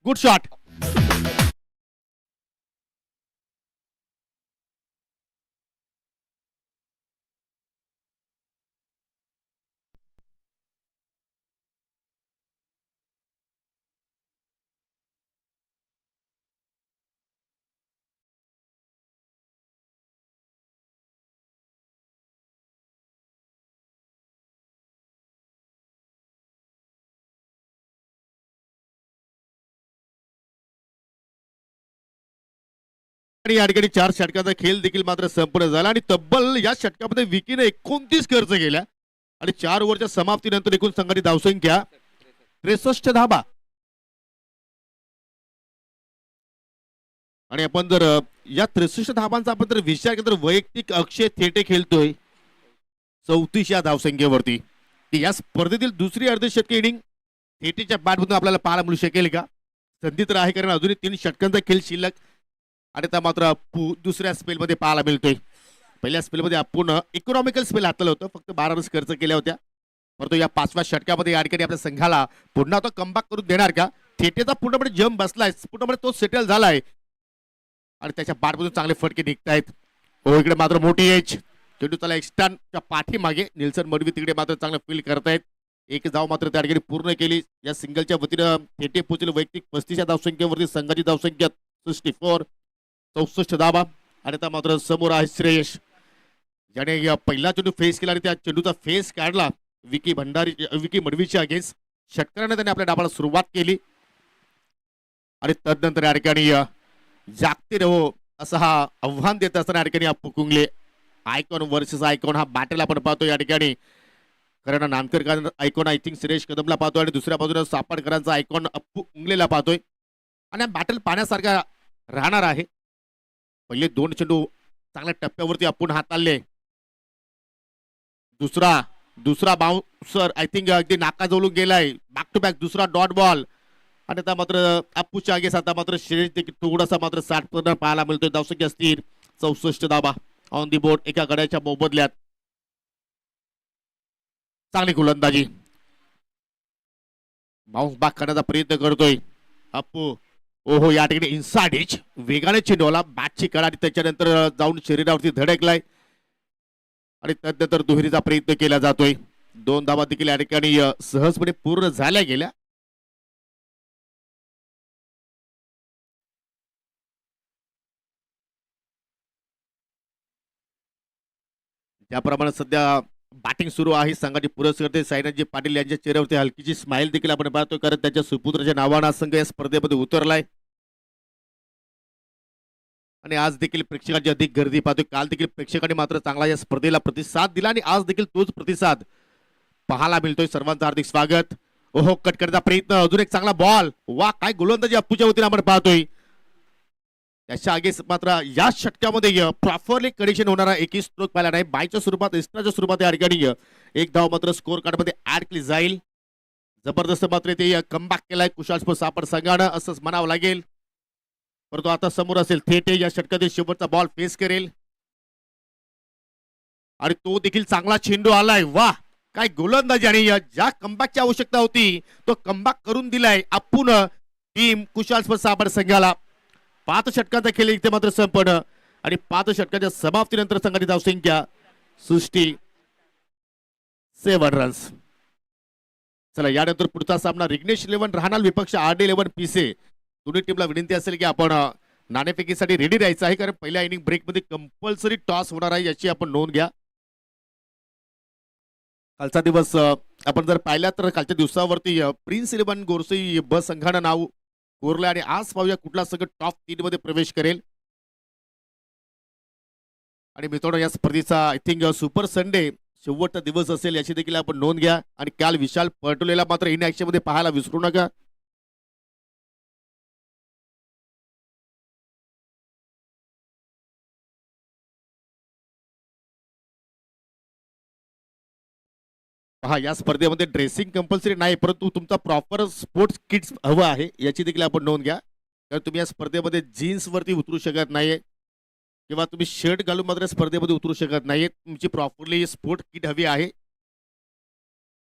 Good shot. आणि या ठिकाणी 4 षटकाचा खेळ देखील मात्र संपूर्ण झाला आणि तब्बल या षटकामध्ये विकीने 29 खर्च केल्या आणि 4 ओव्हरच्या समाप्तीनंतर एकूण संघाची धावसंख्या 63 धाबा. आणि आपण जर या 63 धाबांचा आपण जर विचार केला तर वैयक्तिक अक्षय थेटे खेळतोय 34 या धावसंख्येवरती. की या स्पर्धेतील दुसरी अर्धशतकी इनिंग थेटेच्या बॅटमधून आपल्याला पाहायला मिळू शकेल का? संधी तर आहे, कारण अजूनही 3 षटकांचा खेळ शिल्लक आणि त्या मात्र दुसऱ्या स्पेलमध्ये पाहायला मिळतोय. पहिल्या स्पेलमध्ये आपण इकॉनॉमिकल स्पेल हातलं होतं, फक्त 12 रन्स खर्च केल्या होत्या, परंतु या 5व्या षटकामध्ये या ठिकाणी आपल्या संघाला पुन्हा तो कमबॅक करून देणार का? थेटेचा पूर्णपणे जम बसलाय, पूर्णपणे तो सेटल झालाय आणि त्याच्या बॅटमधून चांगले फटके निघतायत. हो, इकडे मात्र मोठी एज, चेंडू त्याला एक्स्टर्नच्या पाठीमागे निल्सन मडवी तिकडे मात्र चांगलं फील करतायत. एक धाव मात्र त्या ठिकाणी पूर्ण केली. या सिंगलच्या वतीनं थेटे पोहोचले वैयक्तिक 35 या धावसंख्येवरती, संघाची धावसंख्या 64 धाबा. आणि त्या मात्र समोर आहे श्रेयस, ज्याने पहिला चेंडू फेस केला आणि त्या चेंडूचा फेस काढला विकी मडवीच्या अगेन्स्ट. षटकाराने त्याने आपल्या डावाला सुरुवात केली आणि तदनंतर या ठिकाणी जागते रहो असं हा आव्हान देत असताना या ठिकाणी पुकुंगले आयकॉन वर्सेस आयकॉन हा बॅटल आपण पाहतो. या ठिकाणी कारण नानकरकर आयकॉन आय थिंक श्रेयस कदमला पाहतोय आणि दुसऱ्या बाजूला सापडकरांचा आयकॉन अप्पू उंगलेला पाहतोय आणि हा बॅटल पाहण्यासारखा राहणार आहे. पहिले 2 चेंडू चांगल्या टप्प्यावरती आपण हाताळले, दुसरा बाउन्सर आय थिंक अगदी नाकाजवळून गेलाय, बॅक टू बॅक दुसरा डॉट बॉल आणि आता मात्र अप्पूच्या आगेस आता मात्र श्रेयस देखील थोडासा मात्र 60 पाहायला मिळतोय. धावसंख्या असतील 64 धाबा ऑन दी बोर्ड एका गड्याच्या मोबदल्यात. चांगली गोलंदाजी, बाउन्स बॅक करण्याचा प्रयत्न करतोय अप्पू. ओहो, या ठिकाणी इनसाइड एज वेगाने चेंडूला बॅटची कड आणि त्याच्यानंतर जाऊन शरीरावरती धडकलाय आणि त्यानंतर दुहेरीचा प्रयत्न केला जातोय. 2 धावा देखील या ठिकाणी सहजपणे पूर्ण झाल्या गेल्या. त्याप्रमाणे सध्या बॅटिंग सुरू आहे. संघाचे पुरस्कर्ते साईनाथजी पाटील यांच्या चेहऱ्यावरती हलकीची स्माइल देखील आपण पाहतोय, कारण त्यांच्या सुपुत्राच्या नावानं संघ या स्पर्धेमध्ये उतरलाय आणि आज देखील प्रेक्षकांची अधिक गर्दी पाहतोय. काल देखील प्रेक्षकांनी मात्र चांगला या स्पर्धेला प्रतिसाद दिला आणि आज देखील तोच प्रतिसाद पाहायला मिळतोय. सर्वांचं हार्दिक स्वागत. ओहो, कट करण्याचा प्रयत्न, अजून एक चांगला बॉल, वा काय गोलंदाजी अप्पूच्या वतीने आपण पाहतोय. त्याच्या आगे मात्र या षटकामध्ये प्रॉपरली कंडिशन होणारा एकही स्ट्रोक पाहिला नाही. बायच्या स्वरूपात एक्स्ट्राच्या स्वरूपात या ठिकाणी एक धाव मात्र स्कोर कार्ड मध्ये ऍड केली जाईल. जबरदस्त मात्र ते कमबॅक केलाय कुशाल सापड संघानं असंच म्हणावं लागेल, परंतु आता समोर असेल थेटे. या षटकातील शेवटचा बॉल फेस करेल आणि तो देखील चांगला चेंडू आलाय. वा काय गोलंदाजी, आणि ज्या कमबॅकची आवश्यकता होती तो कमबॅक करून दिलाय अप्पून टीम कुशाल सापड संघाला. 5 षटकांचा खेळ इथे मात्र संपन्न आणि 5 षटकांच्या समाप्तीनंतर संघाची धावसंख्या 60 7 रन्स. चला यानंतर पुढचा सामना रिग्नेश 11 राहणार विपक्ष RD11 पीसे. दोन्ही टीमला विनंती असेल की आपण नाणेफेकीसाठी रेडी राहायचं आहे, कारण पहिल्या इनिंग ब्रेकमध्ये कंपल्सरी टॉस होणार आहे याची आपण नोंद घ्या. कालचा दिवस आपण जर पाहिला तर कालच्या दिवसावरती प्रिन्स 11 गोरसई ब संघानं नाव कोरलं आणि आज पाहूया कुठला संघ टॉप 3 मध्ये प्रवेश करेल. आणि मित्रांनो या स्पर्धेचा आय थिंक सुपर संडे शेवटचा दिवस असेल याची देखील आपण नोंद घ्या. आणि काल विशाल पटोलेला मात्र इन ऍक्शन मध्ये पाहायला विसरू नका. पहा या स्पर्धेमध्ये ड्रेसिंग कंपल्सरी नाही, परंतु तुमचा प्रॉपर स्पोर्ट्स किट्स हवं आहे याची देखील आपण नोंद घ्या. तर तुम्ही या स्पर्धेमध्ये जीन्स वरती उतरू शकत नाहीये किंवा तुम्ही शर्ट घालून मात्र स्पर्धेमध्ये उतरू शकत नाहीये. तुमची प्रॉपरली स्पोर्ट किट हवी आहे.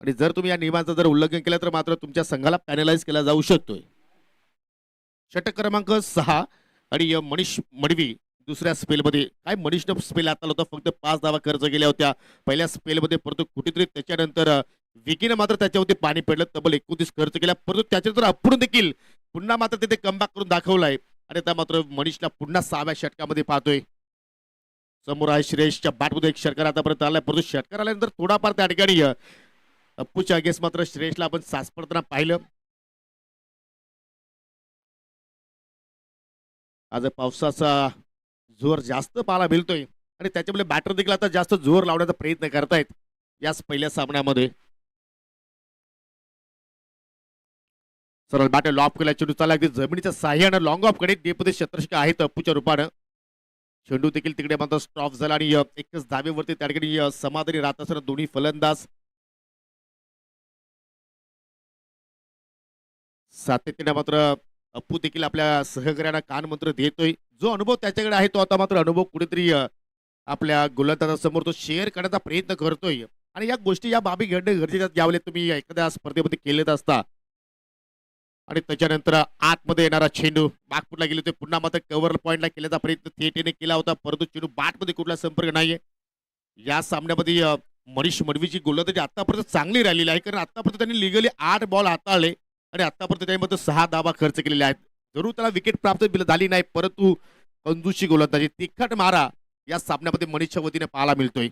आणि जर तुम्ही या नियमांचं जर उल्लंघन केलं तर मात्र तुमच्या संघाला पॅनलाइज केला जाऊ शकतोय. षटक क्रमांक 6 आणि मनीष मडवी दुसऱ्या स्पेलमध्ये. काय मनीषनं स्पेल हाताळला होता, फक्त 5 धावा खर्च केल्या होत्या पहिल्या स्पेलमध्ये, परंतु कुठेतरी त्याच्यानंतर विकीनं मात्र त्याच्यावरती पाणी पडलं. तब्बल 29 खर्च केला, परंतु त्याच्यानंतर आपण देखील पुन्हा मात्र तिथे कमबॅक करून दाखवलाय. आणि त्या मात्र मनीषला पुन्हा 6व्या षटकामध्ये पाहतोय. समोर आहे श्रेयसच्या बॅटमध्ये एक षटकार आतापर्यंत आलाय, परंतु षटकार आल्यानंतर थोडाफार त्या ठिकाणी अप्पूच्या अगेन्स्ट मात्र श्रेयसला आपण सासपडताना पाहिलं. आज पावसाचा जोर जास्त पाहायला मिळतोय आणि त्याच्यामुळे बॅटर देखील आता जास्त जोर लावण्याचा प्रयत्न करतायत याच पहिल्या सामन्यामध्ये. सरळ बॅटर लॉप केला, चेंडू चालला अगदी जमिनीच्या साह्यानं लॉंग ऑफ कडे डेपमध्ये शतरक्षक आहेत अप्पूच्या रूपानं. चेंडू देखील तिकडे मात्र स्टॉप झाला आणि एकच धावेवरती त्या ठिकाणी समाधानी राहत असताना दोन्ही फलंदाज सातत्याने मात्र अप्पू देखील आपल्या सहकार्यांना कानमंत्र देतोय. जो अनुभव त्याच्याकडे आहे तो आता मात्र अनुभव कुठेतरी आपल्या गोलंदाजासमोर तो शेअर करण्याचा प्रयत्न करतोय. आणि या गोष्टी या बाबी घडणे गरजेच्या ज्यावेळेस तुम्ही एखाद्या स्पर्धेमध्ये केलेत असता. आणि त्याच्यानंतर आतमध्ये येणारा चेंडू बागपूरला गेले होते, पुन्हा मात्र कव्हर पॉईंटला केल्याचा प्रयत्न थेटेने केला होता, परंतु चेंडू बॅटमध्ये कुठला संपर्क नाहीये. या सामन्यामध्ये मनीष मडवीची गोलंदाजी आतापर्यंत चांगली राहिलेली आहे, कारण आतापर्यंत त्यांनी लिगली 8 बॉल हाताळले आणि आतापर्यंत त्यामध्ये 6 धावा खर्च केलेले आहेत. जरूर त्याला विकेट प्राप्त झाली नाही, परंतु कंजूशी गोलंदाजी तिखट मारा या सामन्यामध्ये मनीषच्या वतीने पाहायला मिळतोय.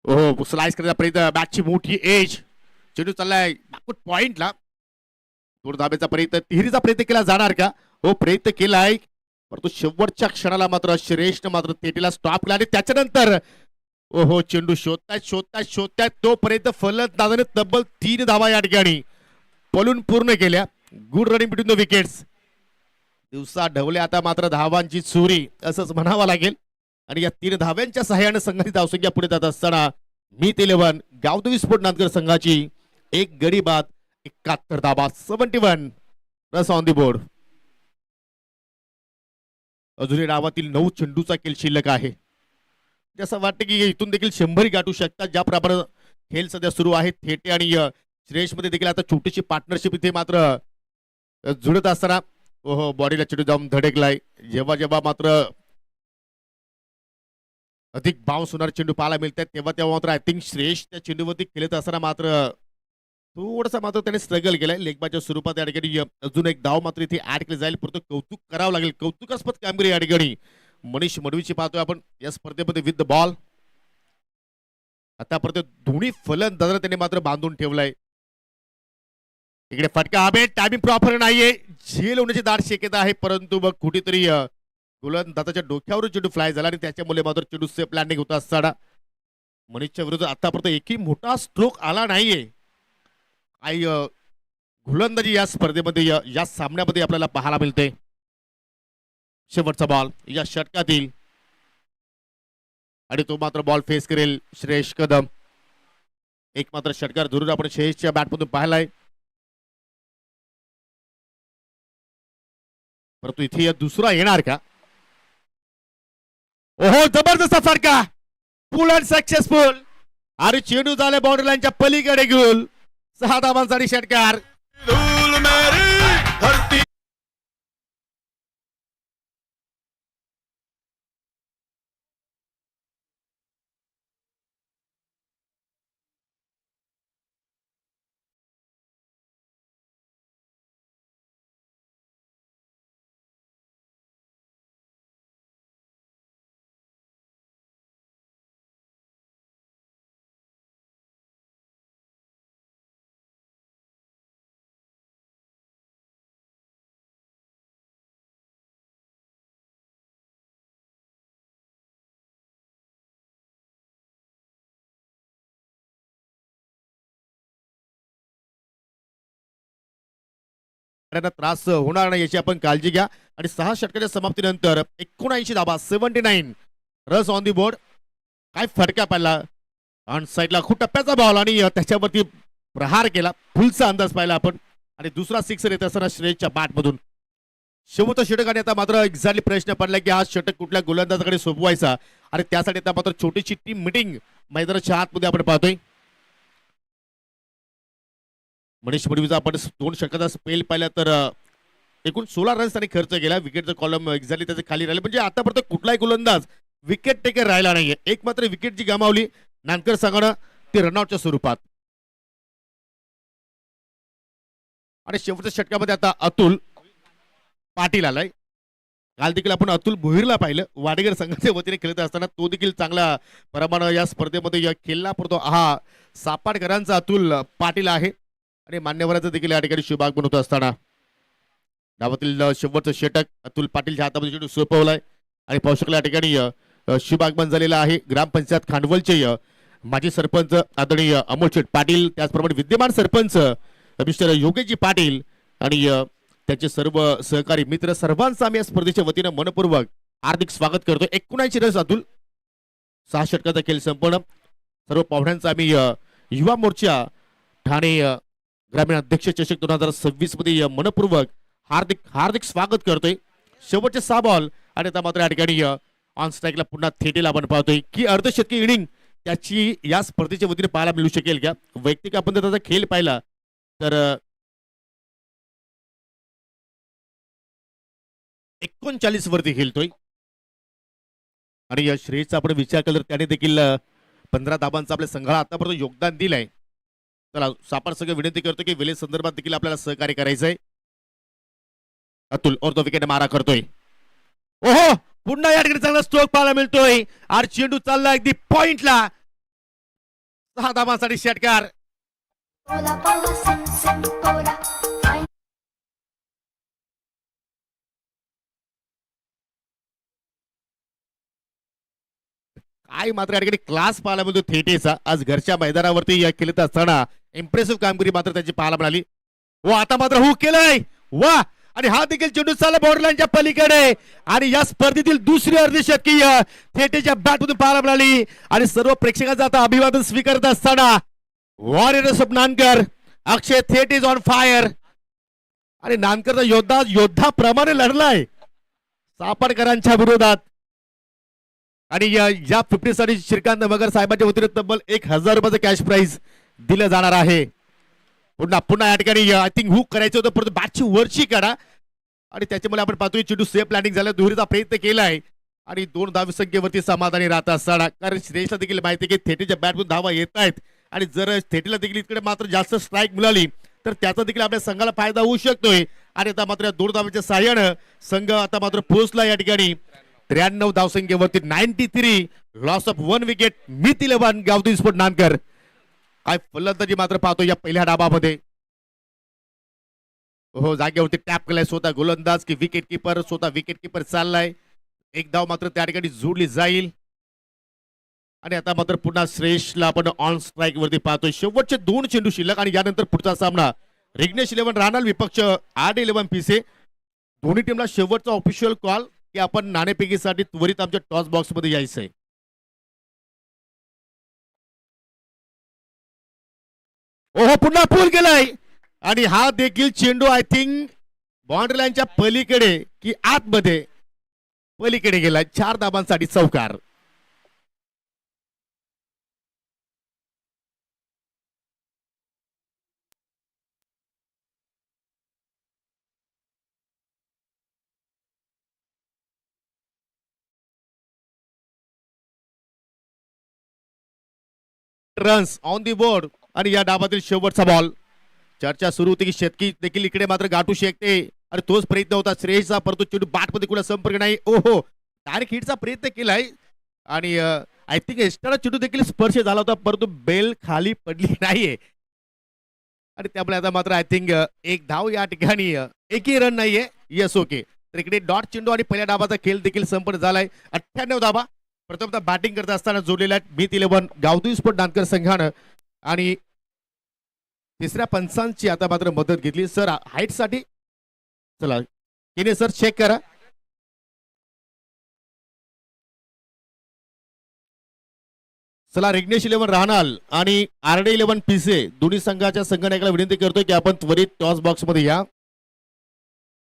हो स्लाइस करण्याचा प्रयत्न, बॅटची मोठी एज, चेंडू चाललाय बॅकवर्ड पॉइंटला. दोन धाब्याचा प्रयत्न, तिहेरीचा प्रयत्न केला जाणार का? हो प्रयत्न केलाय, परंतु शेवटच्या क्षणाला मात्र श्रेयसनं मात्र तेटीला स्टॉप केला. आणि त्याच्यानंतर ओहो चेंडू शोधतायत तोपर्यंत फलंदाजाने तब्बल 3 धावा या ठिकाणी पळून पूर्ण केल्या. Good running between the wickets. दिवसा ढवले आता मात्र धावांची चोरी असंच म्हणावं लागेल. आणि या 3 धाव्यांच्या सहाय्याने संघाची धावसंख्या पुढे जात असताना मीत 11 गावदेवी स्पोर्ट नांदकर संघाची एक गडी बाद 71 धावा, 71 रस ऑन दी बोर्ड. अजूनही डावातील 9 चेंडूचा खेळ शिल्लक आहे. जसं वाटतं की इथून देखील 100 गाठू शकतात. ज्याप्रमाणे खेळ सध्या सुरू आहे थेटे आणि श्रेयस मध्ये देखील आता छोटीशी पार्टनरशिप इथे मात्र जुळत असताना ओहो बॉडीला चेंडू जाऊन धडकलाय. जेव्हा जेव्हा मात्र अधिक बाउन्स होणारे चेंडू पाहायला मिळतात तेव्हा तेव्हा मात्र आय थिंक श्रेयस त्या चेंडूवरती खेळत असताना मात्र थोडसा मात्र त्याने स्ट्रगल केलाय. लेगबाच्या स्वरूपात या ठिकाणी अजून एक धाव मात्र इथे ऍड केली जाईल, परंतु कौतुक करावं लागेल. कौतुकास्पद कामगिरी या ठिकाणी मनीष मडवीची पाहतोय आपण या स्पर्धेमध्ये विथ द बॉल. आतापर्यंत दोन्ही फलंदाजांना त्याने मात्र बांधून ठेवलाय. इकडे फटका हवे, टायमिंग प्रॉपर नाहीये, झेल होण्याची दाट शक्यता आहे, परंतु मग कुठेतरी गोलंदाजाच्या डोक्यावर चेंडू फ्लाय झाला आणि त्याच्यामुळे मात्र चेंडू सेफ लँडिंग होता असताना मनीषच्या विरुद्ध आतापर्यंत एकही मोठा स्ट्रोक आला नाहीये. आई गोलंदाजी या स्पर्धेमध्ये या सामन्यामध्ये आपल्याला पाहायला मिळते. शेवटचा बॉल या षटकातील आणि तो मात्र बॉल फेस करेल श्रेयस कदम. एक मात्र षटकार जरूर आपण श्रेयसच्या बॅटमधून पाहिलाय, परंतु इथे दुसरा येणार का? ओहो जबरदस्त फटका, फुल अँड सक्सेसफुल आणि चेंडू झाले बाउंड्री लाईनच्या पलीकडे गोल. 6 धावांसाठी षटकार. त्यांना त्रास होणार नाही याची आपण काळजी घ्या. आणि 6 षटकाच्या समाप्तीनंतर 79 धाबा 79 रस ऑन दी बोर्ड. काय फटका पाहिला ऑन साईडला, खूप टप्प्याचा बॉल आणि त्याच्यावरती प्रहार केला, फुलचा अंदाज पाहिला आपण. आणि दुसरा सिक्सर येत असताना श्रेयसच्या बॅटमधून शेवटचा षटक. आणि आता मात्र एक्झॅक्टली प्रश्न पडला की हा षटक कुठल्या गोलंदाजाकडे सोपवायचा. आणि त्यासाठी आता मात्र छोटीशी टीम मिटिंग मैदानाच्या आतमध्ये आपण पाहतोय. मनीष पडवीचा आपण 2 षटकाचा स्पेल पाहिला तर एकूण 16 रन्स त्यांनी खर्च केला. विकेटचं कॉलम एक्झॅक्टली त्याचे खाली राहिले, म्हणजे आतापर्यंत कुठलाही गोलंदाज विकेट टेकर राहिला नाहीये. एक मात्र विकेट जी गमावली नानकर संघानं ती रनआउटच्या स्वरूपात. आणि शेवटच्या षटकामध्ये आता अतुल पाटील आलाय. काल देखील आपण अतुल भोईरला पाहिलं वाडेकर संघाच्या वतीने खेळत असताना, तो देखील चांगल्या प्रमाणात या स्पर्धेमध्ये खेळला पडतो. हा सापाडकरांचा अतुल पाटील आहे. आणि मान्यवरांचं देखील या ठिकाणी शुभागमन होत असताना डावातील शेवटचं षटक अतुल पाटीलच्या हातामध्ये चेंडू सोपवलाय. आणि पाहू शकला या ठिकाणी शुभागमन झालेलं आहे ग्रामपंचायत खांडवलचे माजी सरपंच आदरणीय अमोल शेठ पाटील, त्याचप्रमाणे विद्यमान सरपंच मिस्टर योगेशजी पाटील आणि त्याचे सर्व सहकारी मित्र, सर्वांचं आम्ही या स्पर्धेच्या वतीनं मनपूर्वक हार्दिक स्वागत करतो. 79 रन्स अतुल, 6 षटकाचा खेळ संपन्न. सर्व पाहुण्यांचा आम्ही युवा मोर्चा ठाणे ग्रामीण अध्यक्ष चषक 2026 मध्ये मनपूर्वक हार्दिक हार्दिक स्वागत करतोय. शेवटचे 6 बॉल आणि आता मात्र या ठिकाणी ऑन स्ट्राईकला पुन्हा थेटेला आपण पाहतोय की अर्धशतकी इनिंग त्याची या स्पर्धेच्या वतीने पाहायला मिळू शकेल का. वैयक्तिक आपण जर त्याचा खेळ पाहिला तर 39 वरती खेळतोय. आणि या श्रेयसचा आपण विचार केला तर त्याने देखील 15 धाबांचा आपल्या संघाला आतापर्यंत योगदान दिलंय. चला सापार सगळं विनंती करतो की वेळे संदर्भात देखील आपल्याला सहकार्य करायचंय. अतुल और तो विकेट मारा करतोय. ओहो, पुन्हा या ठिकाणी चांगला स्ट्रोक पाहायला मिळतोय. आणि चेंडू चालला अगदी पॉइंटला. 6 धाबांसाठी षटकार. काय मात्र या ठिकाणी क्लास पाहायला मिळतो थेटेचा. आज घरच्या मैदानावरती खेळत असताना इम्प्रेसिव्ह कामगिरी मात्र त्याची पाहायला मिळाली. व आता मात्र हुक केलंय वा. आणि हा देखील चेंडू चालला बॉर्डरलाईनच्या पलीकडे. आणि या स्पर्धेतील दुसरी अर्धशतकी थेटेच्या बॅटमधून पाहायला मिळाली. आणि सर्व प्रेक्षकांचं आता अभिवादन स्वीकारत असताना वॉरियर्स ऑफ नानकर, अक्षय थेट इज ऑन फायर. आणि नानकरचा योद्धा योद्धाप्रमाणे लढलाय सापडकरांच्या विरोधात. आणि या 50 साठी श्रीकांत मगर साहेबांच्या वतीने तब्बल 1000 रुपयाचं कॅश प्राइज दिलं जाणार आहे. पुन्हा या ठिकाणी आय थिंक हुक करायचं होतं, परंतु बॅटची वरची काढा. आणि त्याच्यामुळे आपण पाहतोय चेंडू सेफ प्लॅनिंग झाला, दुहेरीचा प्रयत्न केलाय. आणि 2 धाव संख्येवरती समाधानी राहत असताना, कारण श्रेयसला देखील माहिती आहे की थेटेच्या बॅटमधून धावा येत आहेत. आणि जर थेटेला देखील इकडे मात्र जास्त स्ट्राईक मिळाली तर त्याचा देखील आपल्या संघाला फायदा होऊ शकतोय. आणि आता मात्र 2 धावांच्या साह्यानं संघ आता मात्र पोहोचला या ठिकाणी 93 धावसंख्येवरती. 93 लॉस ऑफ 1 विकेट. मित 11 गावठी स्पोर्ट नानकर. काय फलंदाजी मात्र पाहतो या पहिल्या डाबामध्ये. हो, जागेवरती टॅप केलाय स्वतः गोलंदाज की विकेट किपर, स्वतः विकेट किपर चाललाय. 1 धाव मात्र त्या ठिकाणी जोडली जाईल. आणि आता मात्र पुन्हा श्रेयसला आपण ऑन स्ट्राईक वरती पाहतोय. शेवटचे 2 चेंडू शिल्लक आणि यानंतर पुढचा सामना रिग्नेश 11 राहणार विपक्ष R11 पिसे. दोन्ही टीमला शेवटचा ऑफिशियल कॉल की आपण नाणेफेकीसाठी त्वरित आमच्या टॉस बॉक्स मध्ये यायचंय. ओहो, पुन्हा पूल केलाय. आणि हा देखील चेंडू आय थिंक बाउंड्री लाईनच्या पलीकडे की आतमध्ये पलीकडे गेलाय. 4 धाबांसाठी चौकार. Runs on the board. आणि या डाबातील शेवटचा बॉल. चर्चा सुरू होती की शेतकी देखील इकडे मात्र गाठू शकते. आणि तोच प्रयत्न होता श्रेयसचा, परंतु चेंडू बॅटमध्ये कुठला संपर्क नाही. ओहो, डायरेक्ट हिटचा प्रयत्न केलाय. आणि आय थिंक एक्स्ट्रा चेंडू देखील स्पर्श झाला होता, परंतु बेल खाली पडली नाहीये. आणि त्यामुळे आता मात्र आय थिंक 1 धाव या ठिकाणी, एकही रन नाहीये. Yes, okay. तर इकडे डॉट चेंडू आणि पहिल्या डाबाचा खेळ देखील संपन्न झालाय. 98 धाबा प्रथमतः बॅटिंग करत असताना जोडलेल्या मित 11 गावठी स्पोर्ट नानकर संघानं. आणि तिसऱ्या पंचांची आता मात्र मदत घेतली. सर हाईट साठी चला किने सर चेक करा. चला रिग्नेश 11 राहणार आणि आरडे 11 पिसे दोन्ही संघाच्या संघनायकाला विनंती करतोय की आपण त्वरित टॉस बॉक्स मध्ये या.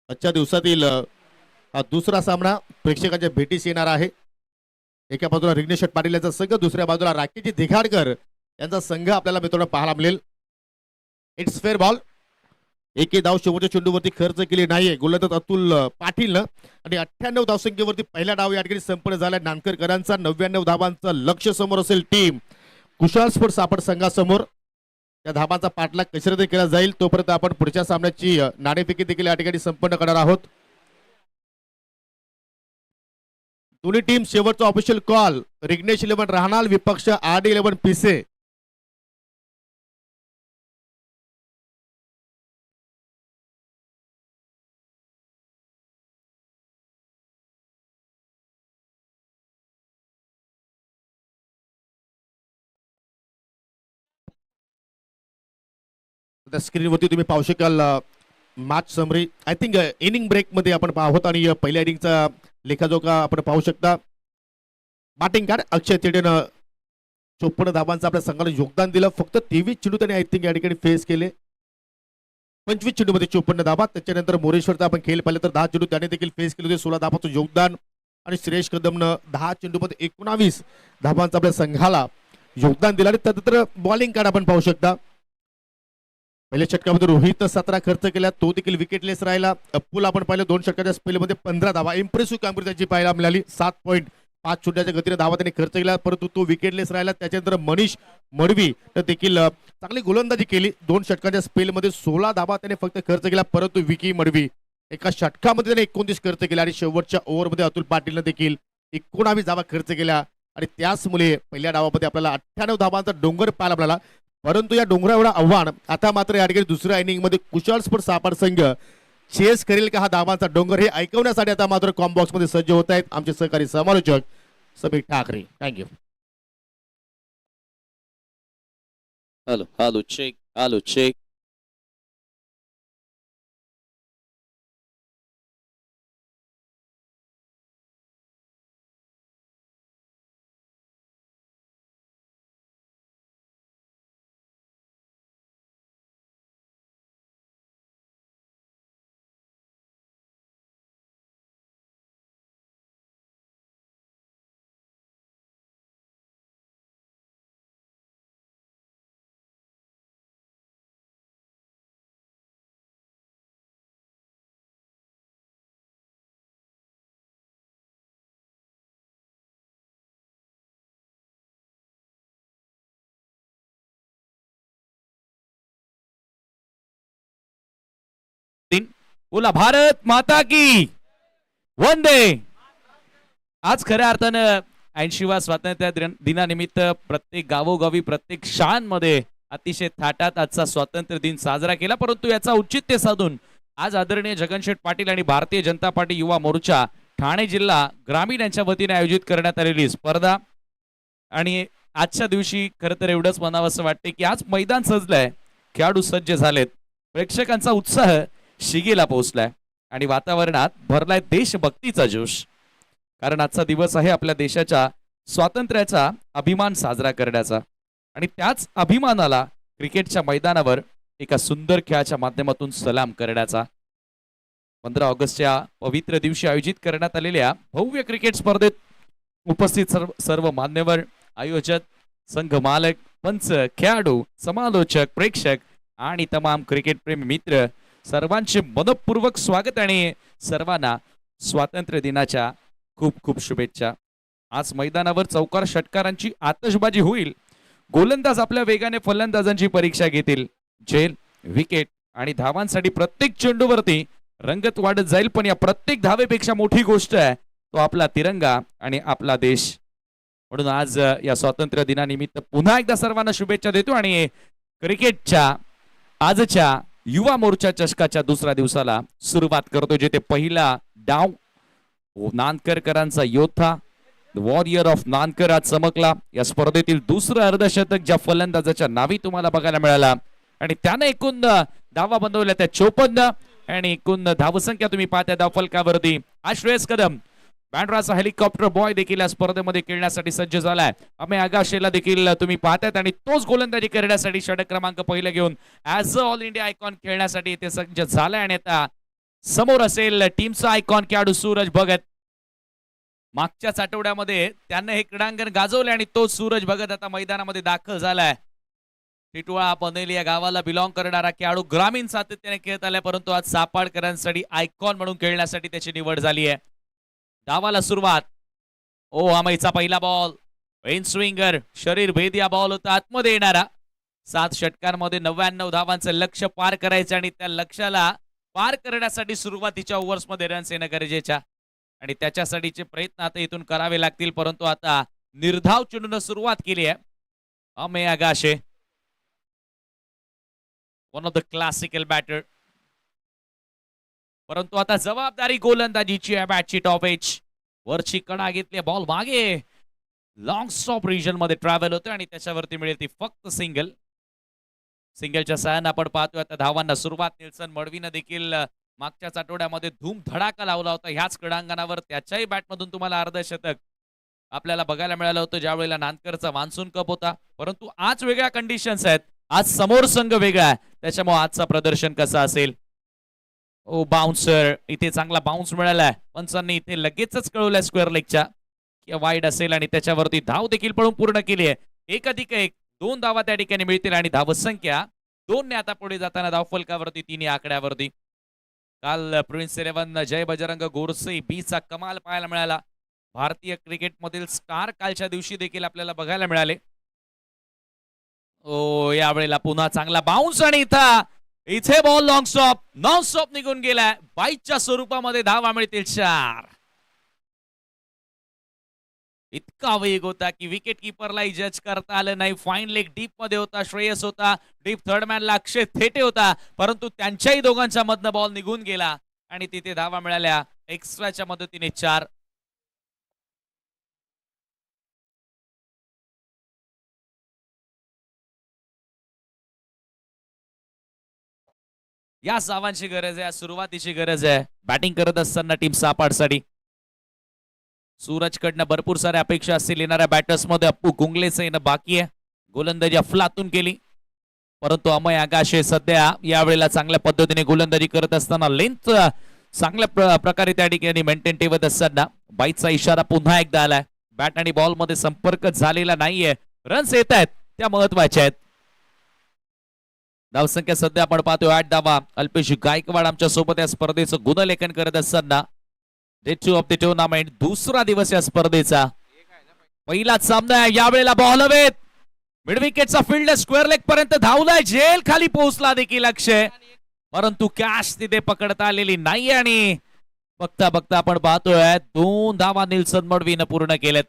आजच्या दिवसातील हा दुसरा सामना प्रेक्षकांच्या भेटीस येणार आहे. एका बाजूला रिग्नेश पाटील यांचा संघ, दुसऱ्या बाजूला राकेशजी दिघाडकर यांचा संघ आपल्याला मित्रांनो पाहायला मिळेल. It's fair ball. एकही धाव शेवटच्या चेंडूवरती खर्च केली नाहीये गोलंदाज अतुल पाटीलनं आणि 98 धावसंख्येवरती पहिला डाव या ठिकाणी संपन्न झाला नानकरकरांचा. 99 धावांचं लक्ष समोर असेल टीम कुशाल स्पोर्ट्स सापड संघासमोर. त्या धाबांचा पाठलाग कशामध्ये केला जाईल तोपर्यंत आपण पुढच्या सामन्याची नाणेफेकी देखील या ठिकाणी संपन्न करणार आहोत. दोन्ही टीम शेवटचा ऑफिशियल कॉल. रिग्नेश 11 राहणार विपक्ष आरडी 11 पिसे. स्क्रीनवरती तुम्ही पाहू शकाल match summary. I think inning break मध्ये आपण आहोत आणि पहिल्या इनिंगचा लेखाजोखा आपण पाहू शकता. बॅटिंग कार्ड अक्षय तेडेनं 54 धावांचं आपल्या संघाला योगदान दिलं. फक्त 23 चेंडू त्यांनी आय थिंक या ठिकाणी फेस केले. 25 चेंडूमध्ये 54 धावा. त्याच्यानंतर मोरेश्वरचा आपण खेळ पाहिलं तर 10 चेंडू त्याने देखील फेस केले होते. 16 धावांचं योगदान आणि श्रेयश कदमनं 10 चेंडूमध्ये 19 धावांचं आपल्या संघाला योगदान दिलं. आणि त्यानंतर बॉलिंग कार्ड आपण पाहू शकता. पहिल्या षटकामध्ये रोहित 17 खर्च केला, तो देखील विकेटलेस राहिला. अप्पूला आपण पाहिलं 2 षटकाच्या स्पेलमध्ये 15 धावा. इम्प्रेसिव्ह कामगिरी त्याची पाहायला मिळाली. 7.5 छोट्याच्या गतीने धावा त्याने खर्च केला परंतु तो विकेटलेस राहिला. त्याच्यानंतर मनीष मडवी देखील चांगली गोलंदाजी केली. 2 षटकाच्या स्पेलमध्ये 16 धावा त्याने फक्त खर्च केला परंतु विकी मडवी एका षटकामध्ये त्याने 29 खर्च केला आणि शेवटच्या ओव्हरमध्ये अतुल पाटीलनं देखील 19 धावा खर्च केल्या आणि त्याचमुळे पहिल्या डावामध्ये आपल्याला 98 धावांचा डोंगर पाहायला मिळाला. परंतु या डोंगराएवढं आव्हान आता मात्र या ठिकाणी दुसऱ्या इनिंग मध्ये कुशाल स्पोर्ट्स सापड संघ चेस करेल का हा धावांचा डोंगर हे ऐकवण्यासाठी आता मात्र कॉम बॉक्स मध्ये सज्ज होत आहेत आमचे सहकारी समालोचक Sameer Thackeray. Thank you. Hello check. बोला भारत माता की वंदे. आज खऱ्या अर्थानं 80वा स्वातंत्र्य दिनानिमित्त प्रत्येक गावोगावी प्रत्येक शाळांमध्ये अतिशय थाटात आजचा स्वातंत्र्य दिन साजरा केला. परंतु याचा औचित्य साधून आज आदरणीय जगनशेठ पाटील आणि भारतीय जनता पार्टी युवा मोर्चा ठाणे जिल्हा ग्रामीण यांच्या वतीने आयोजित करण्यात आलेली स्पर्धा. आणि आजच्या दिवशी खरं तर एवढंच म्हणावं असं वाटते की आज मैदान सजलंय, खेळाडू सज्ज झालेत, प्रेक्षकांचा उत्साह शिगेला पोहोचलाय आणि वातावरणात भरलाय देशभक्तीचा जोश. कारण आजचा दिवस आहे आपल्या देशाच्या स्वातंत्र्याचा अभिमान साजरा करण्याचा आणि त्याच अभिमानाला क्रिकेटच्या मैदानावर एका सुंदर खेळाच्या माध्यमातून सलाम करण्याचा. 15 ऑगस्टच्या पवित्र दिवशी आयोजित करण्यात आलेल्या भव्य क्रिकेट स्पर्धेत उपस्थित सर्व मान्यवर, आयोजक, संघ मालक, पंच, खेळाडू, समालोचक, प्रेक्षक आणि तमाम क्रिकेट प्रेमी मित्र सर्वांचे मनपूर्वक स्वागत आणि सर्वांना स्वातंत्र्य दिनाच्या खूप खूप शुभेच्छा. आज मैदानावर चौकार षटकारांची आतषबाजी होईल. गोलंदाज आपल्या वेगाने फलंदाजांची परीक्षा घेतील. झेल, विकेट आणि धावांसाठी प्रत्येक चेंडूवरती रंगत वाढत जाईल. पण या प्रत्येक धावेपेक्षा मोठी गोष्ट आहे तो आपला तिरंगा आणि आपला देश. म्हणून आज या स्वातंत्र्य दिनानिमित्त पुन्हा एकदा सर्वांना शुभेच्छा देतो आणि क्रिकेटच्या आजच्या युवा मोर्चा चषकाच्या दुसऱ्या दिवसाला सुरुवात करतो. जिथे पहिला डाव नानकरकरांचा योद्धा वॉरियर ऑफ नानकर आज चमकला. या स्पर्धेतील दुसरं अर्धशतक ज्या फलंदाजाच्या नावी तुम्हाला बघायला मिळाला आणि त्याने एकूण धावा बनवल्या त्या 54. आणि एकूण धावसंख्या तुम्ही पाहता धावफलकावरती श्रेयस कदम बँड्राचा हेलिकॉप्टर बॉय देखील या स्पर्धेमध्ये खेळण्यासाठी सज्ज झालाय. अमे आगाशेला देखील तुम्ही पाहतायत आणि तोच गोलंदाजी करण्यासाठी षटक क्रमांक पहिले घेऊन as a all India icon खेळण्यासाठी इथे सज्ज झालाय. आणि आता समोर असेल टीमचा आयकॉन खेळाडू सूरज भगत. मागच्याच आठवड्यामध्ये त्यानं हे क्रीडांगण गाजवले आणि तो सूरज भगत आता मैदानामध्ये दाखल झालाय. टिटवाळा पनेली या गावाला बिलॉंग करणारा खेळाडू ग्रामीण सातत्याने खेळत आलाय, परंतु आज सापाडकरांसाठी आयकॉन म्हणून खेळण्यासाठी त्याची निवड झाली आहे. डावाला सुरुवात. ओ अमयचा पहिला बॉल इन स्विंगर शरीर भेद या बॉल होता आतमध्ये येणारा. 7 षटकांमध्ये 99 धावांचं लक्ष पार करायचं आणि त्या लक्ष्याला पार करण्यासाठी सुरुवातीच्या ओव्हर्समध्ये रन्स येणं गरजेच्या आणि त्याच्यासाठीचे प्रयत्न आता इथून करावे लागतील. परंतु आता निर्धाव चेंडून सुरुवात केली आहे Ameya Agashe, one of the classical batter. परंतु आता जबाबदारी गोलंदाजीची आहे. बॅटची टॉप एज वरची कडा घेतली, बॉल मागे लॉंग स्टॉप रिजन मध्ये ट्रॅव्हल होते आणि त्याच्यावरती मिळेल ती फक्त सिंगल. सिंगलच्या सहाय्याने आपण पाहतोय आता धावांना सुरुवात. निल्सन मडवीनं देखील मागच्याच आठवड्यामध्ये धूम धडाका लावला होता ह्याच क्रीडांगणावर. त्याच्याही बॅटमधून तुम्हाला अर्धशतक आपल्याला बघायला मिळालं होतं ज्यावेळेला नांदकरचा मान्सून कप होता. परंतु आज वेगळ्या कंडिशन्स आहेत, आज समोर संघ वेगळा आहे, त्याच्यामुळे आजचा प्रदर्शन कसं असेल. ओ बाउन्सर, इथे चांगला बाउन्स मिळालाय. पंचांनी इथे लगेचच कळवलंय स्क्वेअर लेगच्या किंवा वाईड असेल आणि त्याच्यावरती धाव देखील पळून पूर्ण केली आहे. 1+1 2 धावा त्या ठिकाणी मिळतील आणि धावसंख्या 2 ने आता पुढे जाताना धावफलकावरती 3 या आकड्यावरती. काल प्रिन्स 11 जय बजरंग गोरसे बीचा कमाल पाहायला मिळाला. भारतीय क्रिकेटमधील स्टार कालच्या दिवशी देखील आपल्याला बघायला मिळाले. ओ यावेळेला पुन्हा चांगला बाउन्स आणि इथे ball long stop non stop निघून गेलाय. बाईच्या स्वरूपामध्ये धावा मिळतील 4. इतका वेग होता की विकेट किपरलाही जज करता आलं नाही. फाईन लेग डीप मध्ये होता, श्रेयस होता डीप थर्ड मॅनला अक्षय थेटे होता, परंतु त्यांच्याही दोघांच्या मधनं बॉल निघून गेला आणि तिथे धावा मिळाल्या एक्स्ट्राच्या मदतीने 4. या धावांची गरज आहे, सुरुवातीची गरज आहे बॅटिंग करत असताना टीम सापाडसाठी. सूरजकडनं भरपूर साऱ्या अपेक्षा असतील येणाऱ्या बॅटर्स मध्ये. अप्पू गुंगलेचं येणं बाकी आहे. गोलंदाजी अफलातून केली, परंतु अमय आगाशे सध्या यावेळेला चांगल्या पद्धतीने गोलंदाजी करत असताना लेंथ चांगल्या प्रकारे त्या ठिकाणी मेंटेन ठेवत असताना बाईचा इशारा पुन्हा एकदा आलाय. बॅट आणि बॉल मध्ये संपर्क झालेला नाहीये, रन्स येत आहेत त्या महत्वाच्या आहेत. धावसंख्या सध्या आपण पाहतोय 8 धावा. अल्पेश गायकवाड आमच्या सोबत या स्पर्धेचं गुणलेखन करत असताना डे 2 ऑफ द टुर्नामेंट, दुसरा दिवस या स्पर्धेचा. पहिलाच सामना आहे, यावेळेला बॉल हवेत. मिड विकेटचा फील्ड स्क्वेअर लेग पर्यंत धावलाय, झेल खाली पोहोचला देखील अक्षय, परंतु कॅच तिथे पकडता आलेली नाही आणि बघता बघता आपण पाहतोय 2 धावा निल्सन मडवीनं पूर्ण केलेत.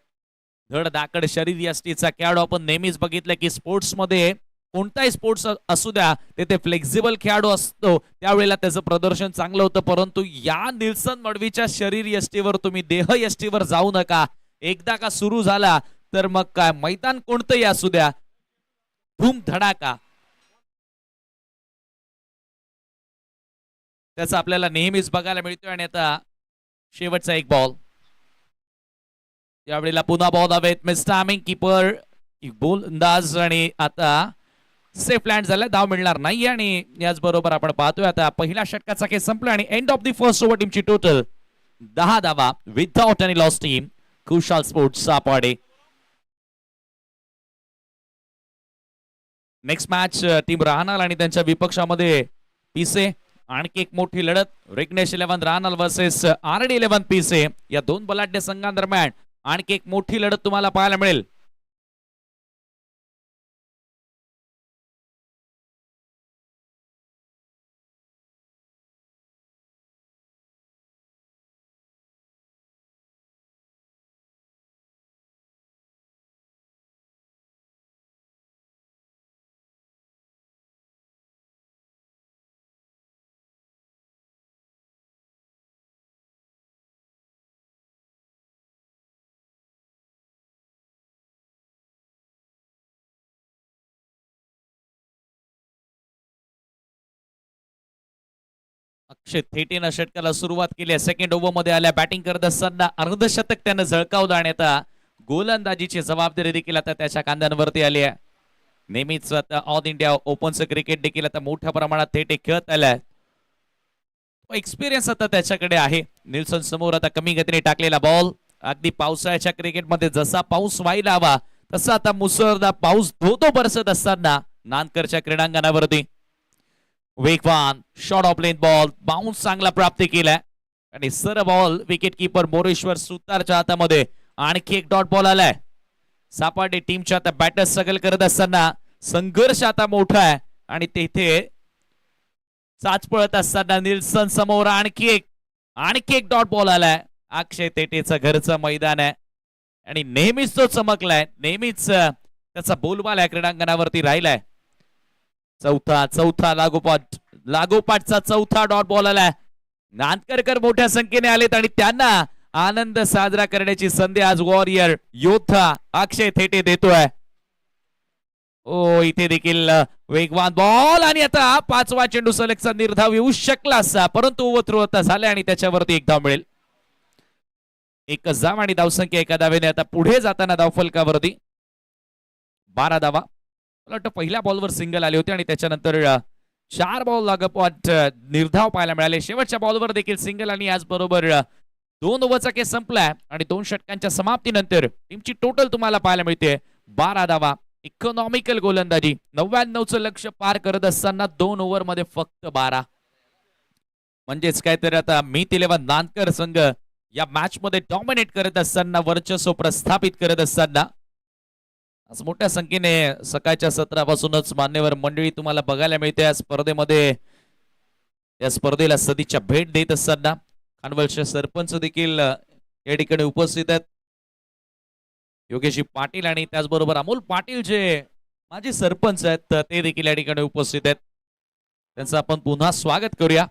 धड दाकड शरीर यष्टीचा खेळाडू आपण नेहमीच बघितलं की स्पोर्ट्स मध्ये कोणताही स्पोर्ट्स असू द्या तिथे फ्लेक्झिबल खेळाडू असतो त्यावेळेला त्याचं प्रदर्शन चांगलं होतं. परंतु या निल्सन मडवीच्या शरीर यष्टीवर तुम्ही देह यष्टीवर जाऊ नका. एकदा का सुरू झाला तर मग काय मैदान कोणतंही असू द्या, धूम धडाका त्याचा आपल्याला नेहमीच बघायला मिळतोय. आणि आता शेवटचा एक बॉल, यावेळेला पुन्हा बॉल हवेत. मिस टायमिंग कीपर गोलंदाज आणि आता सेफ लँड झाला, धाव मिळणार नाही. आणि याचबरोबर आपण पाहतोय आता पहिल्या षटकाचा खेळ संपला आणि end of the first over. टीमची टोटल 10 धावा विदाउट एनी लॉस. टीम खुशाल स्पोर्ट्स सापाडे. नेक्स्ट मॅच टीम राहणार आणि त्यांच्या विपक्षामध्ये पीसे. आणखी एक मोठी लढत रिग्नेश 11 राहणार वर्सेस RD 11 पीसे. या 2 बलाढ्य संघांदरम्यान आणखी एक मोठी लढत तुम्हाला पाहायला मिळेल. अक्षय थेटेनं षटकाला सुरुवात केली आहे. सेकंड ओव्हर मध्ये आल्या बॅटिंग करत असताना अर्धशतक त्यानं झळकावलं आणि आता गोलंदाजीची जबाबदारी देखील आता त्याच्या खांद्यांवरती आली आहे. नेहमीच आता ऑल इंडिया ओपनचं क्रिकेट देखील आता मोठ्या प्रमाणात थेटे खेळत आलाय. एक्सपिरियन्स आता त्याच्याकडे आहे. निल्सन समोर आता कमी गतीने टाकलेला बॉल अगदी पावसाळ्याच्या क्रिकेटमध्ये जसा पाऊस व्हायला हवा तसा आता मुसळधार पाऊस धोधो बरसत असताना नानकरच्या क्रीडांगणावरती वेगवान short of length ball bounce चांगला प्राप्त केलाय आणि सर बॉल विकेट किपर मोरेश्वर सुतारच्या हातामध्ये. आणखी एक डॉट बॉल आलाय. सापाडे टीमच्या आता बॅटर स्ट्रगल करत असताना संघर्ष आता मोठा आहे आणि तेथे चाच पळत असताना निल्सन समोर आणखी एक डॉट बॉल आलाय. अक्षय तेटेचं घरचं मैदान आहे आणि नेहमीच तो चमकलाय. नेहमीच त्याचा बोलबाला या क्रीडांगणावरती राहिलाय. चौथा लागोपाठचा चौथा डॉट बॉल आलाय. नांदकरकर मोठ्या संख्येने आलेत आणि त्यांना आनंद साजरा करण्याची संधी आज वॉरियर योद्धा अक्षय थेटे देतोय. ओ इथे देखील वेगवान बॉल आणि आता पाचवा चेंडू सलगचा निर्धाव येऊ शकला असा परंतु ओव्हर आता झाले आणि त्याच्यावरती एक धाव मिळेल. एकच धाव आणि धावसंख्या एका धावेने आता पुढे जाताना धावफलकावरती 12 धावा. मला वाटतं पहिल्या बॉलवर सिंगल आले होते आणि त्याच्यानंतर 4 बॉल लागोपाठ निर्धाव पाहायला मिळाले. शेवटच्या बॉलवर देखील सिंगल आणि याच बरोबर 2 ओव्हरचा खेळ संपलाय आणि 2 षटकांच्या समाप्तीनंतर टीमची टोटल तुम्हाला पाहायला मिळते 12 धावा. इकॉनॉमिकल गोलंदाजी 99चं लक्ष पार करत असताना 2 ओव्हर मध्ये फक्त 12. म्हणजेच काय तर आता मीत 11 नानकर संघ या मॅच मध्ये डॉमिनेट करत असताना वर्चस्व प्रस्थापित करत असताना आज मोठ्या संख्येने सकाळच्या सत्रापासूनच मान्यवर मंडळी तुम्हाला बघायला मिळते. या स्पर्धेमध्ये या स्पर्धेला सदिच्छा भेट देत असताना खानवलचे सरपंच देखील या ठिकाणी उपस्थित आहेत. योगेशजी पाटील आणि त्याचबरोबर अमोल पाटील जे माजी सरपंच आहेत ते देखील या ठिकाणी उपस्थित आहेत. त्यांचं आपण पुन्हा स्वागत करूया.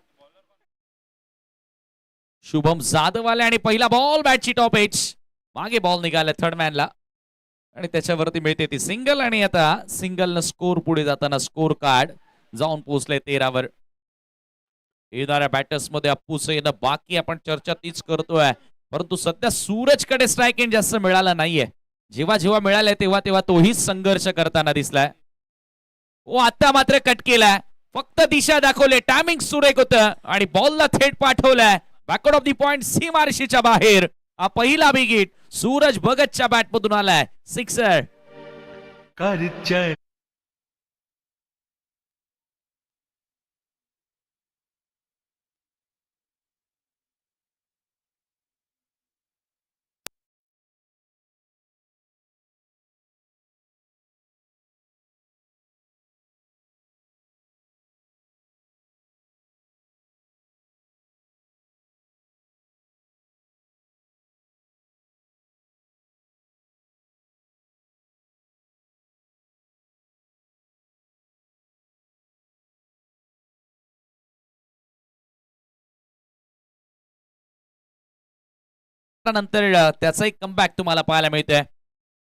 शुभम जाधव आले आणि पहिला बॉल बॅटची टॉप एज मागे बॉल निघाला थर्ड मॅनला आणि त्याच्यावरती मिळते ती सिंगल आणि आता सिंगल न स्कोर पुढे जाताना स्कोर कार्ड जाऊन पोहोचले 13 वर. येणाऱ्या बॅटर्स मध्ये अप्पू सैन बाकी आपण चर्चा तीच करतोय परंतु सध्या सूरजकडे स्ट्राईक इन जास्त मिळाला नाहीये. जेव्हा मिळालंय तेव्हा तोही संघर्ष करताना दिसलाय. ओ आता मात्र कट केलाय. फक्त दिशा दाखवले. टायमिंग सुरेख होतं आणि बॉलला थेट पाठवलाय बॅकवर्ड ऑफ दी पॉइंट सीमारेषेच्या बाहेर. हा पहिला विकेट सूरज भगतच्या बॅटमधून आलाय. सिक्सर. नंतर त्याचा एक कमबॅक तुम्हाला पाहायला मिळतोय.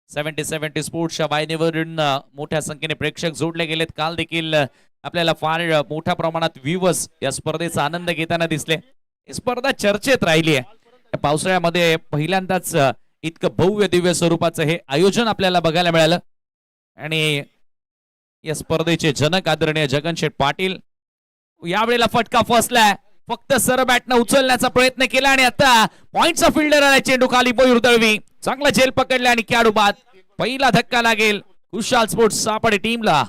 70 स्पोर्ट्सच्या वाहिनीवरून मोठ्या संख्येने प्रेक्षक जोडले गेलेत. काल देखील आपल्याला फार मोठ्या प्रमाणात व्ह्यूअर्स या स्पर्धेचा आनंद घेताना दिसले. ही स्पर्धा चर्चेत राहिली आहे. पावसाळ्यामध्ये पहिल्यांदाच इतकं भव्य दिव्य स्वरूपाचं हे आयोजन आपल्याला बघायला मिळालं आणि या स्पर्धेचे जनक आदरणीय जगनशेठ पाटील यावेळेला फटका फसलाय. फक्त सर बॅटनं उचलण्याचा प्रयत्न केला आणि आता पॉइंटचा फिल्डर आला. चेंडू खाली दळवी चांगला झेल पकडला आणि खेळाडू बाद. पहिला धक्का लागेल खुशाल स्पोर्ट्स सापडे टीमला.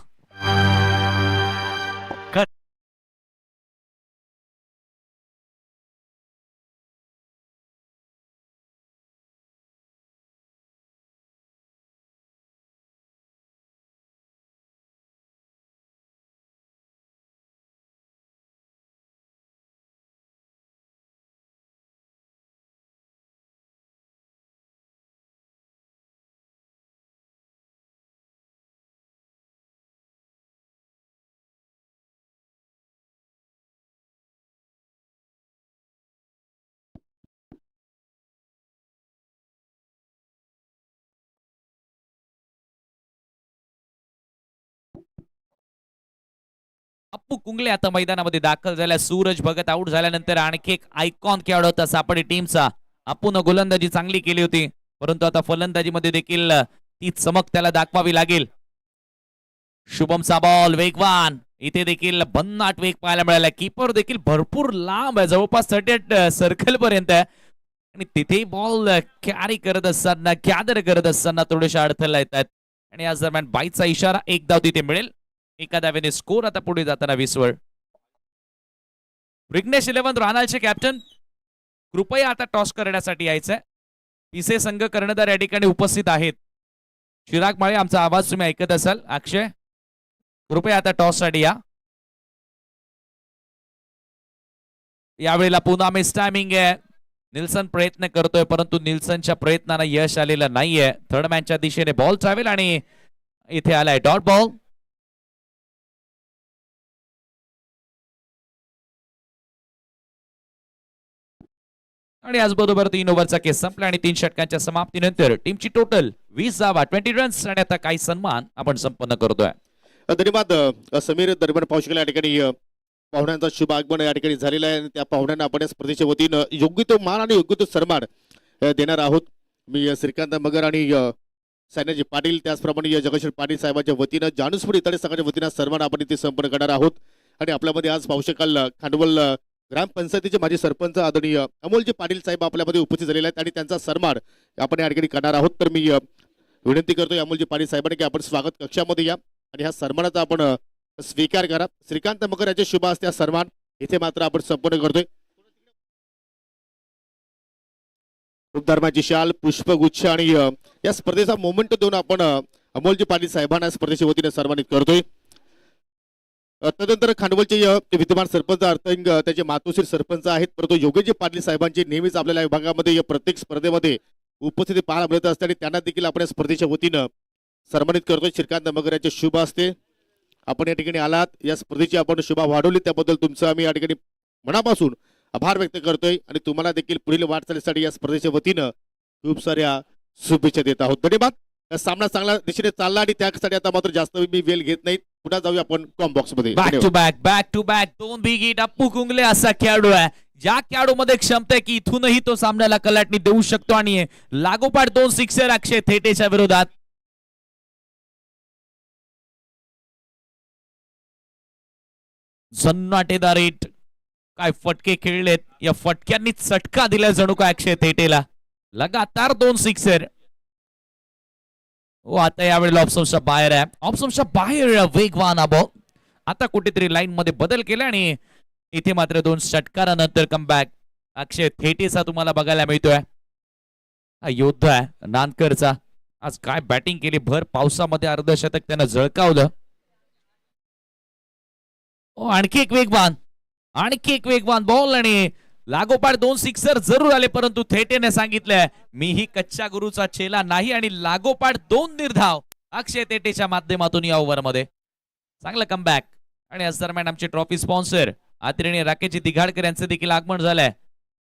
अप्पू कुंगले आता मैदानामध्ये दाखल झाल्या. सूरज भगत आउट झाल्यानंतर आणखी एक आयकॉन खेळाडू होता सापडी टीमचा. अप्पूनं गोलंदाजी चांगली केली होती, परंतु आता फलंदाजीमध्ये देखील ती चमक त्याला दाखवावी लागेल. शुभमचा बॉल वेगवान, इथे देखील भन्नाट वेग पाहायला मिळाला. कीपर देखील भरपूर लांब आहे, जवळपास 38 सर्कल पर्यंत आहे आणि तिथे बॉल कॅरी करत असताना गॅदर करत असताना थोडेसे अडथळा येतात आणि याच दरम्यान बाईचा इशारा. एक धाव तिथे मिळेल. एका धावेने स्कोर आता पुढे जाताना 20 वर. विघ्नेश 11 राणालचे कॅप्टन कृपया आता टॉस करण्यासाठी यायचंय. तिसे संघ कर्णधार या ठिकाणी उपस्थित आहेत. चिराग माळे, आमचा आवाज तुम्ही ऐकत असाल. अक्षय, कृपया आता टॉस साठी या. यावेळेला पुन्हा मिस टायमिंग आहे. निल्सन प्रयत्न करतोय, परंतु निल्सनच्या प्रयत्नांना यश आलेलं नाहीये. थर्ड मॅनच्या दिशेने बॉल ट्रॅव्हल आणि इथे आलाय डॉट बॉल. आणि याचबरोबर 3 ओव्हरचा केस संपला आणि 3 षटकांच्या समाप्तीनंतर टीमची टोटल 20 धावा 20 रन्स आणि आता काही सन्मान आपण संपन्न करतोय. धन्यवाद समीर. दरम्यान पाहू शकला या ठिकाणी पाहुण्यांचा शुभ आगमन या ठिकाणी झालेला आहे आणि त्या पाहुण्यांना आपण या स्पर्धेच्या वतीनं योग्य तो मान आणि योग्य तो सन्मान देणार आहोत. मी श्रीकांत मगर आणि सायनाजी पाटील, त्याचप्रमाणे जगदीश पाटील साहेबांच्या वतीनं जानूसपूर इतर संघाच्या वतीनं सन्मान आपण इथे संपन्न करणार आहोत. आणि आपल्यामध्ये आज पाहू शकाल खांडवल ग्रामपंचायतीचे माजी सरपंच आदरणीय अमोलजी पाटील साहेब आपल्यामध्ये उपस्थित झालेले आहेत आणि त्यांचा सन्मान आपण या ठिकाणी करणार आहोत. तर मी विनंती करतोय अमोलजी पाटील साहेबांनी की आपण स्वागत कक्षामध्ये या आणि ह्या सन्मानाचा आपण स्वीकार करा. श्रीकांत मगर याचे शुभ असते सन्मान इथे मात्र आपण संपन्न करतोय. धर्माची शाल, पुष्पगुच्छ आणि या स्पर्धेचा मोमेंट देऊन आपण अमोलजी पाटील साहेबांना स्पर्धेच्या वतीने सन्मानित करतोय. तदनंतर खांडवलचे विद्यमान सरपंच अर्थंग त्याचे मातोश्री सरपंच आहेत, परंतु योगेशजी पाटील साहेबांची नेहमीच आपल्याला विभागामध्ये प्रत्येक स्पर्धेमध्ये उपस्थिती पाहायला मिळत असते आणि त्यांना देखील आपण स्पर्धेच्या वतीनं सन्मानित करतोय. श्रीकांत मगर याचे शुभ असते आपण या ठिकाणी आलात, या स्पर्धेची आपण शुभा वाढवली त्याबद्दल तुमचं आम्ही या ठिकाणी मनापासून आभार व्यक्त करतोय आणि तुम्हाला देखील पुढील वाटचालीसाठी या स्पर्धेच्या वतीनं खूप साऱ्या शुभेच्छा देत आहोत. धन्यवाद. सामना चांगला दिशेने चालला आणि त्यासाठी आता मात्र जास्त मी वेळ घेत नाही. पुन्हा जाऊया आपण कॉम बॉक्स मध्ये. Back to back 2 big hit. Appu Kungle असा खेळाडू आहे ज्या खेळाडूमध्ये क्षमता आहे की इथूनही तो सामन्याला कलाटणी देऊ शकतो आणि लागोपाठ 2 सिक्सर अक्षय थेटेच्या विरोधात. जन्नाटेदार हिट. काय फटके खेळलेत, या फटक्यांनी चटका दिला जणू काय अक्षय थेटेला. लगातार 2 सिक्सर. हो, आता यावेळेला ऑप्शनच्या बाहेर आहे. ऑप्शनच्या बाहेर वेगवान बॉल. आता कुठेतरी लाईन मध्ये बदल केला आणि इथे मात्र 2 षटकारानंतर कमबॅक अक्षय थेटेचा तुम्हाला बघायला मिळतोय. हा योद्धा आहे नानकरचा. आज काय बॅटिंग केली, भर पावसामध्ये अर्धशतक त्यानं झळकावलं. आणखी एक वेगवान बॉल आणि लागोपाठ 2 सिक्सर जरूर आले, परंतु थेटेने सांगितलंय मी ही कच्च्या गुरुचा चेला नाही आणि लागोपाठ 2 निर्धाव अक्षय थेटेच्या माध्यमातून या ओव्हर मध्ये. चांगलं कमबॅक. आणि याच दरम्यान आमचे ट्रॉफी स्पॉन्सर आदरणीय राकेश दिघाडकर यांचं देखील आगमन झालंय.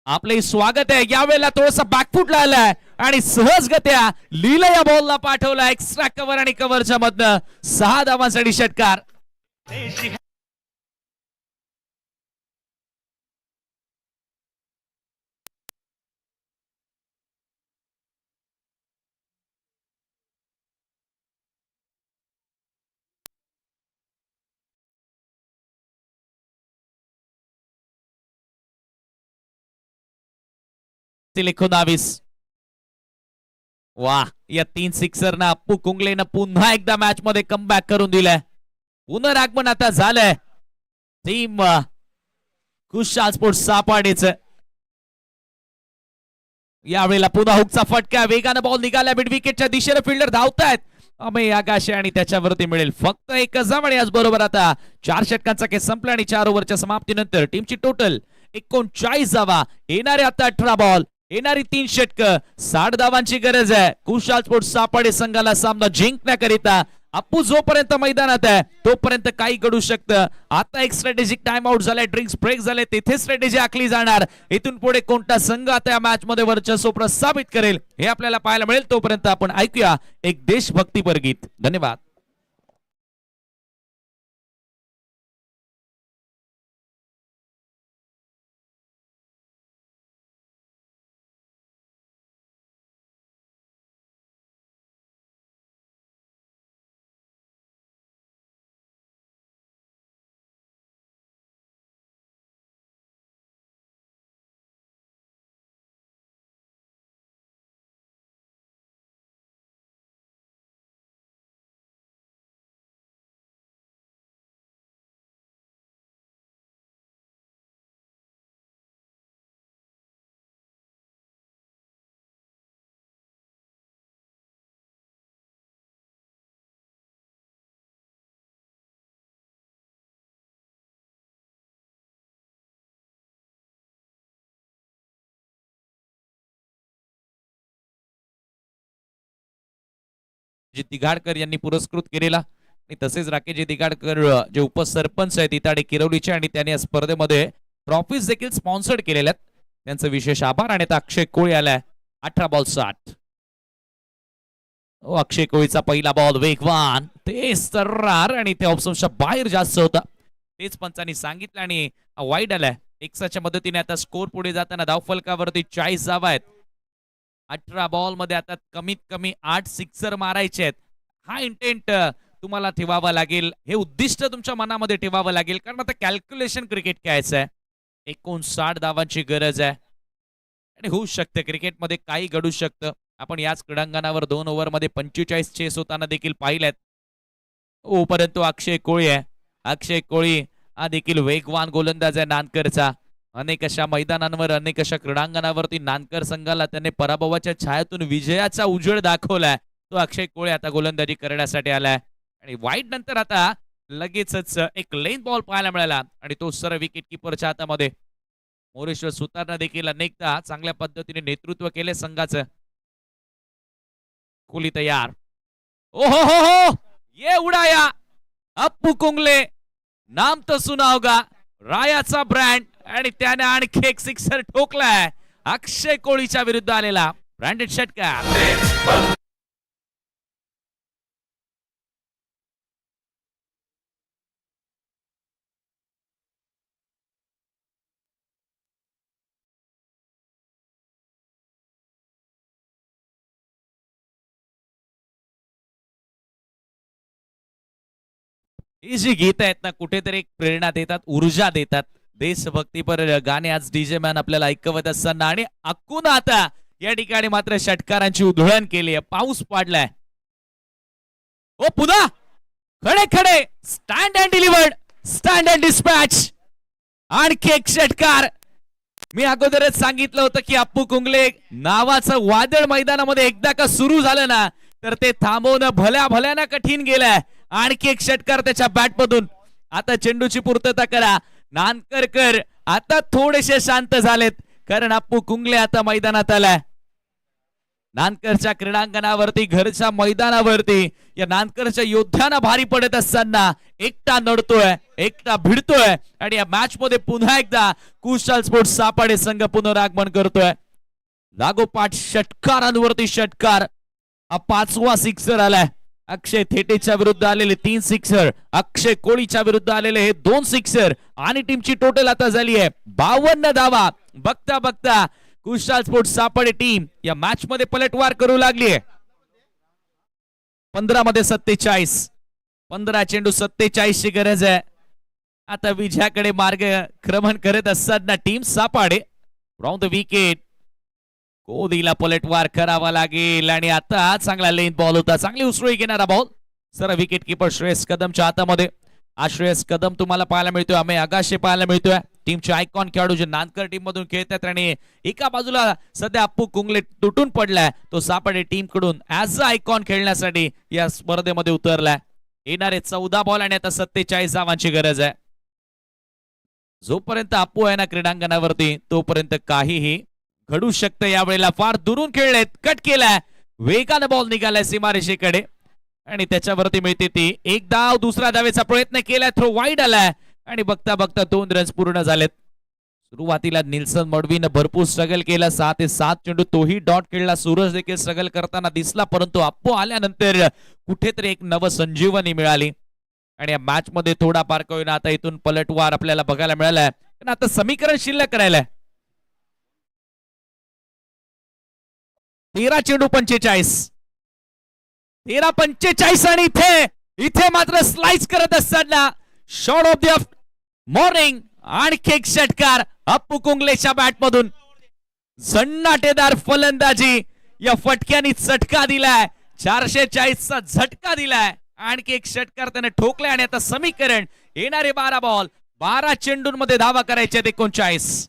आपले स्वागत आहे. यावेळेला थोडासा बॅकफुटला आलाय आणि सहजगत्या लीला या बॉलला पाठवला एक्स्ट्रा कव्हर आणि कव्हरच्या मधनं 6 धावांसाठी षटकार. वा, या 3 सिक्सर ना अप्पू कुंगलेनं पुन्हा एकदा मॅच मध्ये कमबॅक करून दिलंय. पुनरागमन आता झालंय टीम खुशाल स्पोर्ट्स सापाडेचं. यावेळेला पुन्हा हुकचा फटका. वेगानं बॉल निघाला मिड विकेटच्या दिशेने. फिल्डर धावतायत अमेय आकाशे आणि त्याच्यावरती मिळेल फक्त 1 धाव. आणि याचबरोबर आता 4 षटकांचा खेळ संपला आणि 4 ओव्हरच्या समाप्तीनंतर टीमची टोटल 39 धावा. येणारे आता 18 बॉल, येणारी 3 षटक, 60 धावांची गरज आहे खुशाल स्पोर्ट्स सापाडे संघाला सामना जिंकण्याकरिता. अप्पू जोपर्यंत मैदानात आहे तोपर्यंत काही घडू शकतं. आता एक स्ट्रॅटेजिक टाइम आउट झालाय, ड्रिंक्स ब्रेक झाले, तेथे स्ट्रॅटेजी आखली जाणार. इथून पुढे कोणता संघ आता या मॅच मध्ये वर्चस्व प्रस्थापित करेल हे आपल्याला पाहायला मिळेल. तोपर्यंत आपण ऐकूया एक देशभक्तीपर गीत. धन्यवाद. जी दिघाडकर यांनी पुरस्कृत केलेला आणि तसेच राकेशजी दिघाडकर जे उपसरपंच आहेत इताडे किरवलीचे आणि त्यांनी या स्पर्धेमध्ये ट्रॉफीज देखील स्पॉन्सर्ड केलेल्या आहेत. त्यांचं विशेष आभार. आणि आता अक्षय कोळी आलाय 18 बॉल 60. अक्षय कोळीचा पहिला बॉल वेगवान ते सर्रार आणि ते ऑप्शनच्या बाहेर जास्त होता. तेच पंचांनी सांगितलं आणि वाईड आलाय. एक्साच्या मदतीने आता स्कोर पुढे जाताना धावफलकावरती 40 धावा आहेत. 18 बॉल मध्ये आता कमीत कमी 8 सिक्सर मारायचे आहेत. हा इंटेंट तुम्हाला ठेवावा लागेल. हे उद्दिष्ट तुमच्या मनामध्ये ठेवावं लागेल. कारण आता कॅल्क्युलेशन क्रिकेट खेळायचं आहे. 59 धावांची गरज आहे आणि होऊ शकतं. क्रिकेटमध्ये काही घडू शकतं. आपण याच क्रीडांगणावर 2 ओव्हरमध्ये 45 चेस होताना देखील पाहिल्यात. परंतु अक्षय कोळी आहे. अक्षय कोळी हा देखील वेगवान गोलंदाज आहे नानकरचा. अनेक अशा मैदानांवर अनेक अशा क्रीडांगणावरती नानकर संघाला त्याने पराभवाच्या छायातून विजयाचा उजेड दाखवलाय. तो अक्षय कोळी आता गोलंदाजी करण्यासाठी आलाय आणि वाईड नंतर आता लगेचच एक लेन बॉल पाहायला मिळाला आणि तो सरळ विकेट किपरच्या हातामध्ये. मोरेश्वर सुतारनं देखील अनेकदा चांगल्या पद्धतीने नेतृत्व केले संघाचं. कोहली तयार. ओ हो ये उडाया अप्पू कुंगले. नाम तो सुना होगा. रायाचा ब्रँड आणि त्याने आणखी एक सिक्सर ठोकलाय. अक्षय कोळीच्या विरुद्ध आलेला ब्रँडेड षटकार. ही जी गीत आहेत ना कुठेतरी एक प्रेरणा देतात, ऊर्जा देतात. देशभक्तीपर गाणे आज डीजे मॅन आपल्याला ऐकवत असताना आणि अक्कून आता या ठिकाणी मात्र षटकारांची उधळण केली आहे. पाऊस पाडलाय. ओ पुन्हा खडे खडे stand and delivered. Stand and dispatch. आणखी एक षटकार. मी अगोदरच सांगितलं होतं की अप्पू कुंगले नावाचं वादळ मैदानामध्ये एकदा का सुरू झालं ना तर ते थांबवणं भल्या भल्यानं कठीण गेलंय. आणखी एक षटकार त्याच्या बॅटमधून. आता चेंडूची पूर्तता करा. नानकरकर आता थोडेसे शांत झालेत कारण अप्पू कुंगले आता मैदानात आलाय. नानकरच्या क्रीडांगणावरती घरच्या मैदानावरती या नानकरच्या योद्ध्यांना भारी पडत असताना एकटा नडतोय, एकटा भिडतोय आणि या मॅच मध्ये पुन्हा एकदा कुशाल स्पोर्ट्स सापाडे संघ पुनरागमन करतोय. लागोपाठ षटकारांवरती षटकार. हा 5वा सिक्सर आलाय. अक्षय थेटेच्या विरुद्ध आलेले 3 सिक्सर, अक्षय कोळीच्या विरुद्ध आलेले हे 2 सिक्सर आणि टीमची टोटल आता झाली आहे 52 धावा. बघता बघता कुशाल स्पोर्ट्स सापडे टीम या मॅच मध्ये पलटवार करू लागली आहे. 15 मध्ये 47. 15 चेंडू 47 ची गरज आहे. आता विजयाकडे मार्गक्रमण करत असताना टीम सापाडे राऊंड द विकेट. कोहलीला पलटवार करावा लागेल आणि आता चांगला लेन बॉल होता. चांगली उसळी घेणारा बॉल. सर विकेट किपर श्रेयस कदमच्या हातामध्ये. श्रेयस कदम तुम्हाला पाहायला मिळतोय. आम्ही आगाशे पाहायला मिळतोय. टीमचे आयकॉन खेळाडू जे नानकर टीम मधून खेळतात आणि एका बाजूला सध्या अप्पू कुंगले तुटून पडलाय. तो सापडे टीम कडून ऍज अ आयकॉन खेळण्यासाठी या स्पर्धेमध्ये उतरलाय. येणारे 14 बॉल आणि आता 47 धावांची गरज आहे. जोपर्यंत अप्पू आहे ना क्रीडांगणावरती तोपर्यंत काहीही घडू शकतं. यावेळेला फार दुरून खेळलेत. कट केलाय. वेगानं बॉल निघालाय सीमारेषेकडे आणि त्याच्यावरती मिळते ती एक धाव. दुसरा धावेचा प्रयत्न केलाय. थ्रो वाईड आलाय आणि बघता बघता 2 रन्स पूर्ण झालेत. सुरुवातीला निल्सन मडवीनं भरपूर स्ट्रगल केला. 6 ते 7 चेंडू तोही डॉट खेळला. सूरज देखील स्ट्रगल करताना दिसला परंतु अप्पू आल्यानंतर कुठेतरी एक नवसंजीवनी मिळाली आणि या मॅच मध्ये थोडाफार का होईना आता इथून पलटवार आपल्याला बघायला मिळालाय. पण आता समीकरण शिल्लक करायलाय. 13 चेंडू 45. 13-45 आणि इथे मात्र स्लाइस करत असताना शॉट ऑफ द मॉर्निंग. आणखी एक षटकार अप्पू कुंगलेच्या बॅटमधून. झन्नाटेदार फलंदाजी. या फटक्यानी चटका दिलाय. 440चा झटका दिलाय. आणखी एक षटकार त्याने ठोकलाय आणि आता समीकरण. येणारे 12 बॉल 12 चेंडूंमध्ये धावा करायचे 39.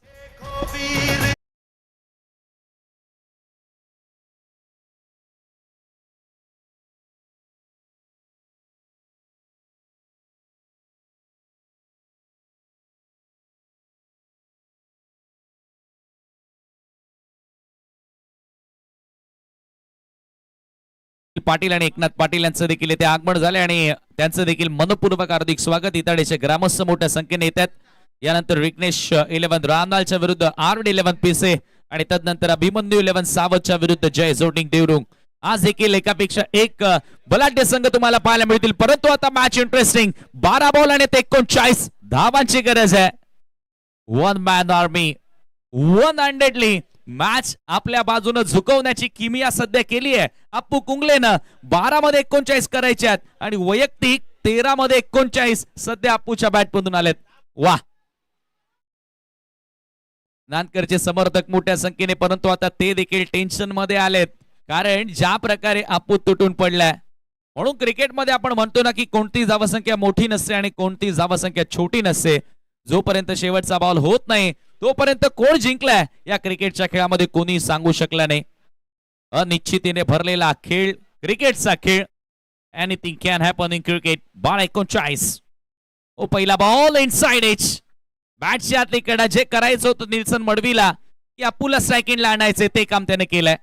पाटील आणि एकनाथ पाटील यांचं देखील इथे आगमन झाले आणि त्यांचं देखील मनपूर्वक हार्दिक स्वागत. इताडेचे ग्रामस्थ मोठ्या संख्येने येतात. यानंतर विघ्नेश 11 रामलालच्या विरुद्ध आर्ड 11 पिसे आणि तदनंतर अभिमन्यू 11 सावतच्या विरुद्ध जय जोटिंग देवरुंग. आज देखील एकापेक्षा एक बलाढ्य संघ तुम्हाला पाहायला मिळतील. परंतु आता मॅच इंटरेस्टिंग. 12 बॉल आणि 39 धावांची गरज आहे. वन मॅन आर्मी 100ली मॅच आपल्या बाजूने झुकवण्याची किमिया सध्या केली आहे. अप्पू कुंगलेनं 12 मध्ये 39 करायचे आहेत आणि वैयक्तिक 13 मध्ये 39 सध्या अप्पूच्या बॅट मधून आलेत. वा, नानकरचे समर्थक मोठ्या संख्येने, परंतु आता ते देखील टेन्शन मध्ये आलेत. कारण ज्या प्रकारे अप्पू तुटून पडलाय, म्हणून क्रिकेटमध्ये आपण म्हणतो ना की कोणती धावसंख्या मोठी नसते आणि कोणती धावसंख्या छोटी नसते. जोपर्यंत शेवटचा बॉल होत नाही तोपर्यंत कोण जिंकलाय या क्रिकेटच्या खेळामध्ये कोणी सांगू शकला नाही. अनिश्चितीने भरलेला खेळ, क्रिकेटचा खेळ. Anything can happen in cricket. 12-39. ओ पहिला बॉल इनसाइड एज. बॅटच्या आतली कडा. जे करायचं होतं निल्सन मडवीला की अप्पूला स्ट्रायकिंगला आणायचे, ते काम त्याने केलंय.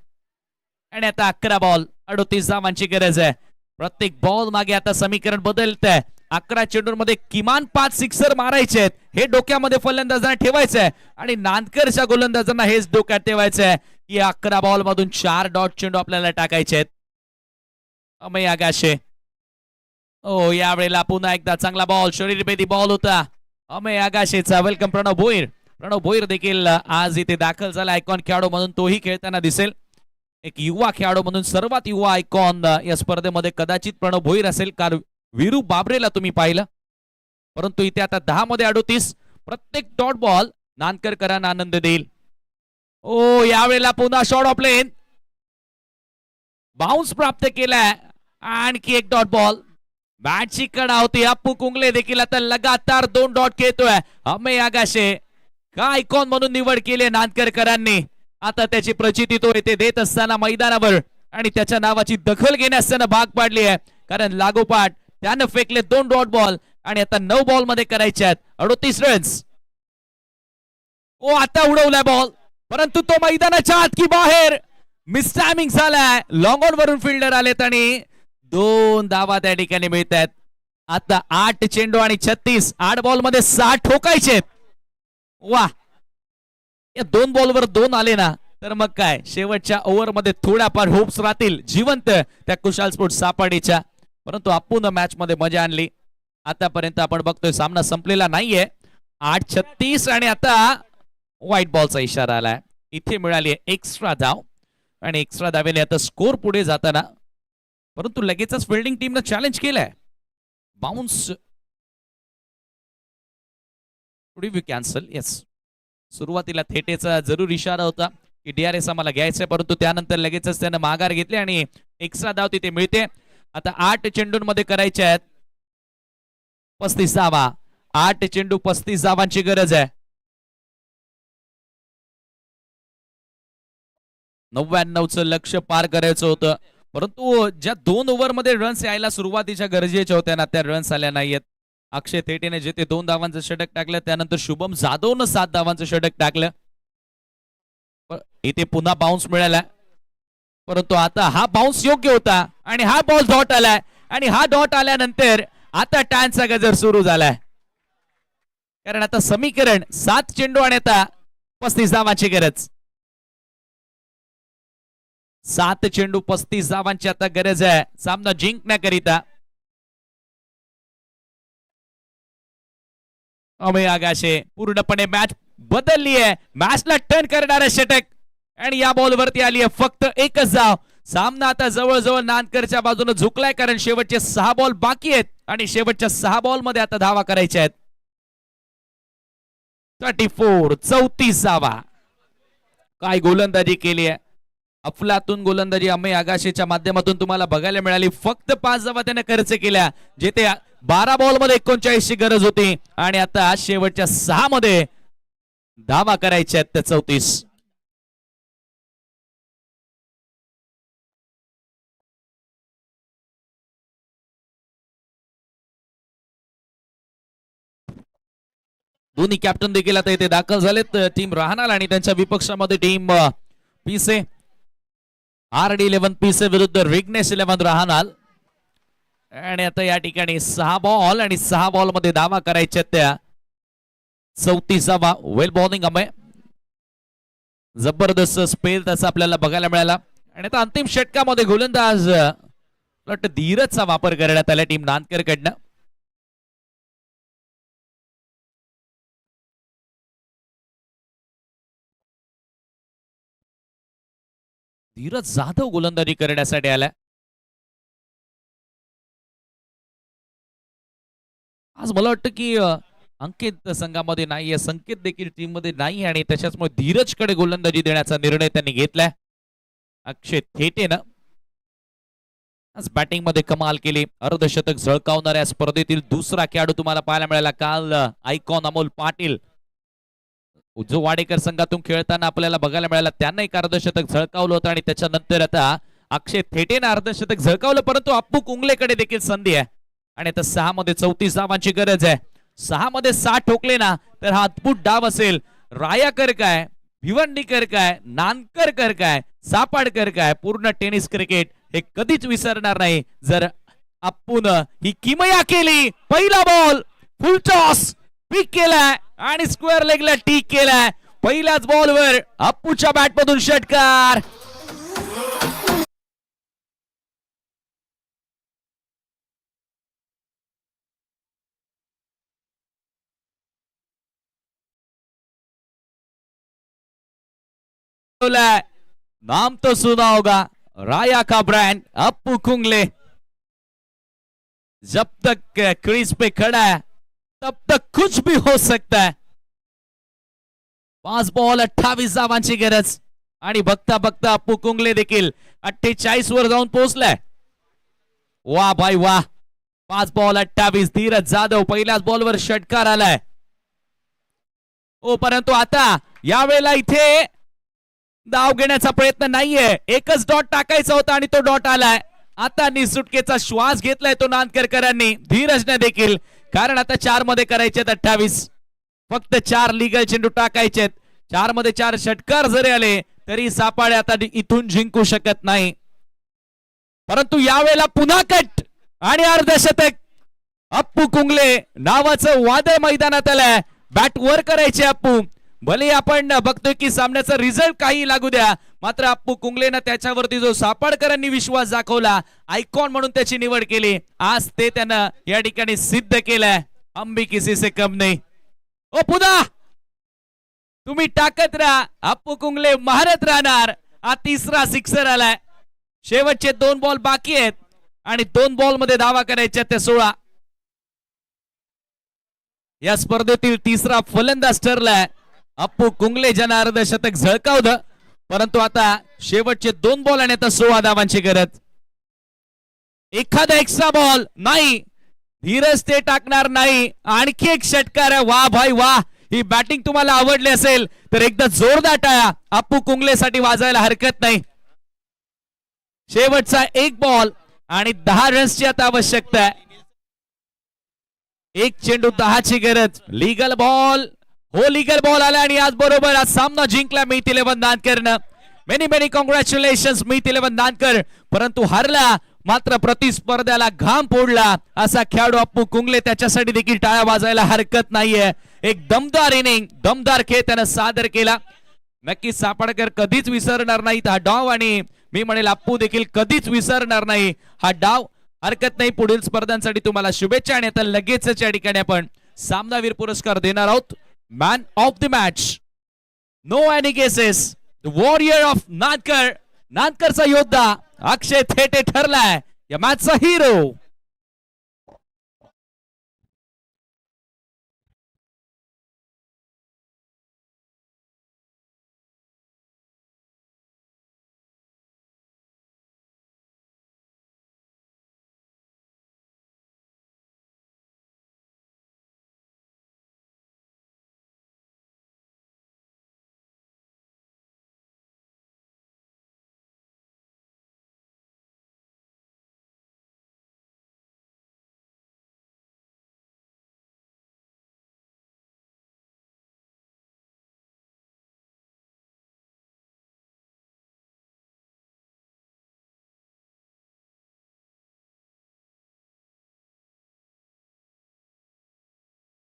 आणि आता 11 बॉल 38 धावांची गरज आहे. प्रत्येक बॉल मागे आता समीकरण बदलत आहे. 11 चेंडूंमध्ये किमान 5 सिक्सर मारायचे आहेत, हे डोक्यामध्ये फलंदाजांना ठेवायचं आहे. आणि नानकरच्या गोलंदाजांना हेच डोक्यात ठेवायचं आहे की 11 बॉल मधून 4 डॉट चेंडू आपल्याला टाकायचे आहेत. अमय आगाशे. ओ यावेळेला पुन्हा एकदा चांगला बॉल, शरीरभेदी बॉल होता अमय आगाशेचा. वेलकम प्रणव भोईर. प्रणव भोईर देखील आज इथे दाखल झाला. आयकॉन खेळाडू म्हणून तोही खेळताना दिसेल. एक युवा खेळाडू म्हणून सर्वात युवा आयकॉन या स्पर्धेमध्ये कदाचित प्रणव भोईर असेल, कारण वीरू बाबरेला तुम्ही पाहिलं. परंतु इथे आता 10 मध्ये 38. प्रत्येक डॉट बॉल नानकरकरांना आनंद देईल. ओ यावेळेला पुन्हा शॉट ऑफ लेन, बाउन्स प्राप्त केलाय. आणखी एक डॉट बॉल. बॅटची कडा होती. अप्पू कुंगले देखील आता लगातार 2 डॉट खेळतोय. अमय आगाशे का आयकॉन म्हणून निवड केली नानकरकरांनी. आता त्याची प्रचिती तो येथे देत असताना मैदानावर आणि त्याच्या नावाची दखल घेण्यास त्यानं भाग पाडली आहे. कारण लागोपाठ त्यानं फेकले 2 डॉट बॉल आणि आता 9 बॉल मध्ये करायचे आहेत 38 रन्स. ओ आता उडवलाय बॉल, परंतु तो मैदानाच्या आत की बाहेर. मिस टायमिंग झालाय. लॉंग ऑन वरून फिल्डर आलेत आणि 2 धावा त्या ठिकाणी मिळत आहेत. आता 8 चेंडू आणि 36. 8 बॉल मध्ये 60 ठोकायचे. वा, या 2 बॉलवर 2 आले ना तर मग काय, शेवटच्या ओव्हर मध्ये थोड्याफार होप्स राहतील जिवंत त्या कुशाल स्पोर्ट्स सापाडीच्या. परंतु आपण मॅच मध्ये मजा आणली. आतापर्यंत आपण बघतोय सामना संपलेला नाहीये. 8-36 आणि आता व्हाईट बॉलचा इशारा आलाय. इथे मिळाली एक्स्ट्रा धाव आणि एक्स्ट्रा धावेने आता स्कोर पुढे जाताना, परंतु लगेचच फिल्डिंग टीमनं चॅलेंज केलंय. Bounce cancel. येस, सुरुवातीला थेटेचा जरूर इशारा होता की DRS आम्हाला घ्यायचंय, परंतु त्यानंतर लगेचच त्यानं माघार घेतली आणि एक्स्ट्रा धाव तिथे मिळते. आता 8 चेंडूंमध्ये करायचे आहेत 35 धावा. 8 चेंडू 35 धावांची गरज आहे. 99चं लक्ष्य पार करायचं होतं, परंतु ज्या 2 ओव्हर मध्ये रन्स यायला सुरुवातीच्या गरजेच्या होत्या ना, त्या रन्स आल्या नाहीयेत. अक्षय थेटेने जे ते 2 धावांचं षटक टाकलं, त्यानंतर शुभम जाधवनं 7 धावांचं षटक टाकलं. इथे पुन्हा बाउन्स मिळाला, परंतु आता हा बाउन्स योग्य होता आणि हा बॉल डॉट आलाय. आणि हा डॉट आल्यानंतर आता टॅनचा गजर सुरू झालाय. कारण आता समीकरण 7 चेंडू आणि आता 35 धावांची गरज. 7 चेंडू 35 धावांची आता गरज आहे सामना जिंकण्याकरिता. अमय आगाशे पूर्णपणे मॅच बदलली आहे. मॅचला टर्न करणारे षटक आणि या बॉलवरती आली आहे फक्त एकच धाव. सामना आता जवळजवळ नानकरच्या बाजूने झुकलाय, कारण शेवटचे 6 बॉल बाकी आहेत आणि शेवटच्या 6 बॉल मध्ये आता धावा करायच्या आहेत. 34 धावा. काय गोलंदाजी केली आहे, अफलातून गोलंदाजी अमय आगाशेच्या माध्यमातून तुम्हाला बघायला मिळाली. फक्त 5 धावा त्याने खर्च केल्या, जिथे 12 बॉल मध्ये 39 ची गरज होती आणि आता शेवटच्या 6 मध्ये धावा करायच्या आहेत त्या 34. दोन्ही कॅप्टन देखील आता इथे दाखल झालेत. टीम राहणार आणि त्यांच्या विपक्षामध्ये टीम पीसे. RD11 पीसे विरुद्ध विघ्नेश 11 राहणार. आणि आता या ठिकाणी 6 बॉल आणि 6 बॉल मध्ये धावा करायच्या त्या 34वा वेल बॉलिंग अमे. जबरदस्त स्पेल तसा आपल्याला बघायला मिळाला. आणि आता अंतिम षटकामध्ये गोलंदाज धीरजचा वापर करण्यात आला टीम नांदकर कडनं. धीरज जाधव गोलंदाजी करण्यासाठी आलाय. आज मला वाटतं की अंकित संघामध्ये नाहीये, संकेत देखील टीम मध्ये नाही आणि त्याच्यामुळे धीरजकडे गोलंदाजी देण्याचा निर्णय त्यांनी घेतलाय. अक्षय थेटेनं आज बॅटिंग मध्ये कमाल केली. अर्धशतक झळकावणाऱ्या स्पर्धेतील दुसरा खेळाडू तुम्हाला पाहायला मिळाला काल. आयकॉन अमोल पाटील जो वाडेकर संघातून खेळताना आपल्याला बघायला मिळाला, त्यांना एक अर्धशतक झळकावलं होतं आणि त्याच्यानंतर आता अक्षय थेटेनं अर्धशतक झळकावलं. परंतु अप्पू कुंगलेकडे देखील संधी आहे आणि आता 6 मध्ये 34 धावांची गरज आहे. 6 मध्ये 6 ठोकले ना तर हा अद्भुत डाव असेल. रायाकर काय, भिवंडीकर काय, नानकरकर काय, सापाडकर काय, पूर्ण टेनिस क्रिकेट हे कधीच विसरणार नाही जर अप्पून ही किमया केली. पहिला बॉल फुल टॉस पिक केलाय आणि स्क्वेअर लेगला टीक केलाय. पहिल्याच बॉलवर अप्पूच्या बॅट मधून षटकार. नाम तो सुना होगा, राया का ब्रांड अप्पू कुंगले. जब तक क्रीज पे खड़ा है तब तक कुछ भी हो सकता है. 5 बॉल 28 धावांची गरज आणि बघता बघता अप्पू कुंगले देखील 48 वर जाऊन पोहोचलाय. वाह भाई वाह. 5 बॉल 28. धीरज जाधव पहिल्याच बॉलवर षटकार आलाय. ओ परंतु आता यावेळेला इथे धाव घेण्याचा प्रयत्न नाहीये. एकच डॉट टाकायचा होता आणि तो डॉट आलाय. आता निसुटकेचा श्वास घेतलाय तो नांदकरकरांनी, धीरजने देखील. कारण आता 4 मध्ये करायचे 28. फक्त 4 लीगल चेंडू टाकायचेत. 4 मध्ये 4 षटकार जरी आले तरी सापाडे आता इथून जिंकू शकत नाही. परंतु यावेळेला पुन्हा कट आणि अर्धशतक. अप्पू कुंगले नावाचं वादळ मैदानात आलंय. बॅट वर करायचे अप्पू. भले आपण बघतोय की सामन्याचा रिझल्ट काही लागू द्या, मात्र अप्पू कुंगलेनं त्याच्यावरती जो सापाडकरांनी विश्वास दाखवला, आयकॉन म्हणून त्याची निवड केली, आज ते त्यानं या ठिकाणी सिद्ध केलंय. हम भी किसी से कम नहीं. ओ पुन्हा तुम्ही टाकत राहा, अप्पू कुंगले महारत राहणार. हा तिसरा सिक्सर आलाय. शेवटचे 2 बॉल बाकी आहेत आणि 2 बॉल मध्ये धावा करायच्या त्या 16. या स्पर्धेतील तिसरा फलंदाज ठरलाय अप्पू कुंगले, ज्यानं अर्धशतक झळकावलं. परंतु आता शेवटचे 2 बॉल आणि आता 16 धावांची गरज. एखादा एक्स्ट्रा बॉल नाही, धीरज ते टाकणार नाही. आणखी एक षटकार आहे. वाह भाई वाह. ही बॅटिंग तुम्हाला आवडली असेल तर एकदा जोरदार टाळ्या अप्पू कुंगलेसाठी वाजायला हरकत नाही. शेवटचा 1 बॉल आणि 10 रन्सची आता आवश्यकता आहे. 1 चेंडू 10ची गरज. लीगल बॉल, हो लीगल बॉल आला आणि आज बरोबर आज सामना जिंकला मीत 11 नांदकरनं. मेनी मेनी कॉंग्रॅच्युलेशन्स मीत 11 नांदकर. परंतु हरला मात्र प्रतिस्पर्ध्याला घाम फोडला असा खेळाडू अप्पू कुंगले. त्याच्यासाठी देखील टाळ्या वाजायला हरकत नाहीये. एक दमदार इनिंग, दमदार खेळ त्यानं सादर केला. नक्कीच सापडकर कधीच विसरणार नाहीत हा डाव आणि मी म्हणेल अप्पू देखील कधीच विसरणार नाही हा डाव. हरकत नाही. पुढील स्पर्धांसाठी तुम्हाला शुभेच्छा. आणि आता लगेचच या ठिकाणी आपण सामनावीर पुरस्कार देणार आहोत. Man of the match, no any cases, the warrior of Nandkar, नांदकरचा योद्धा अक्षय थेटे ठरलाय या मॅचचा हिरो.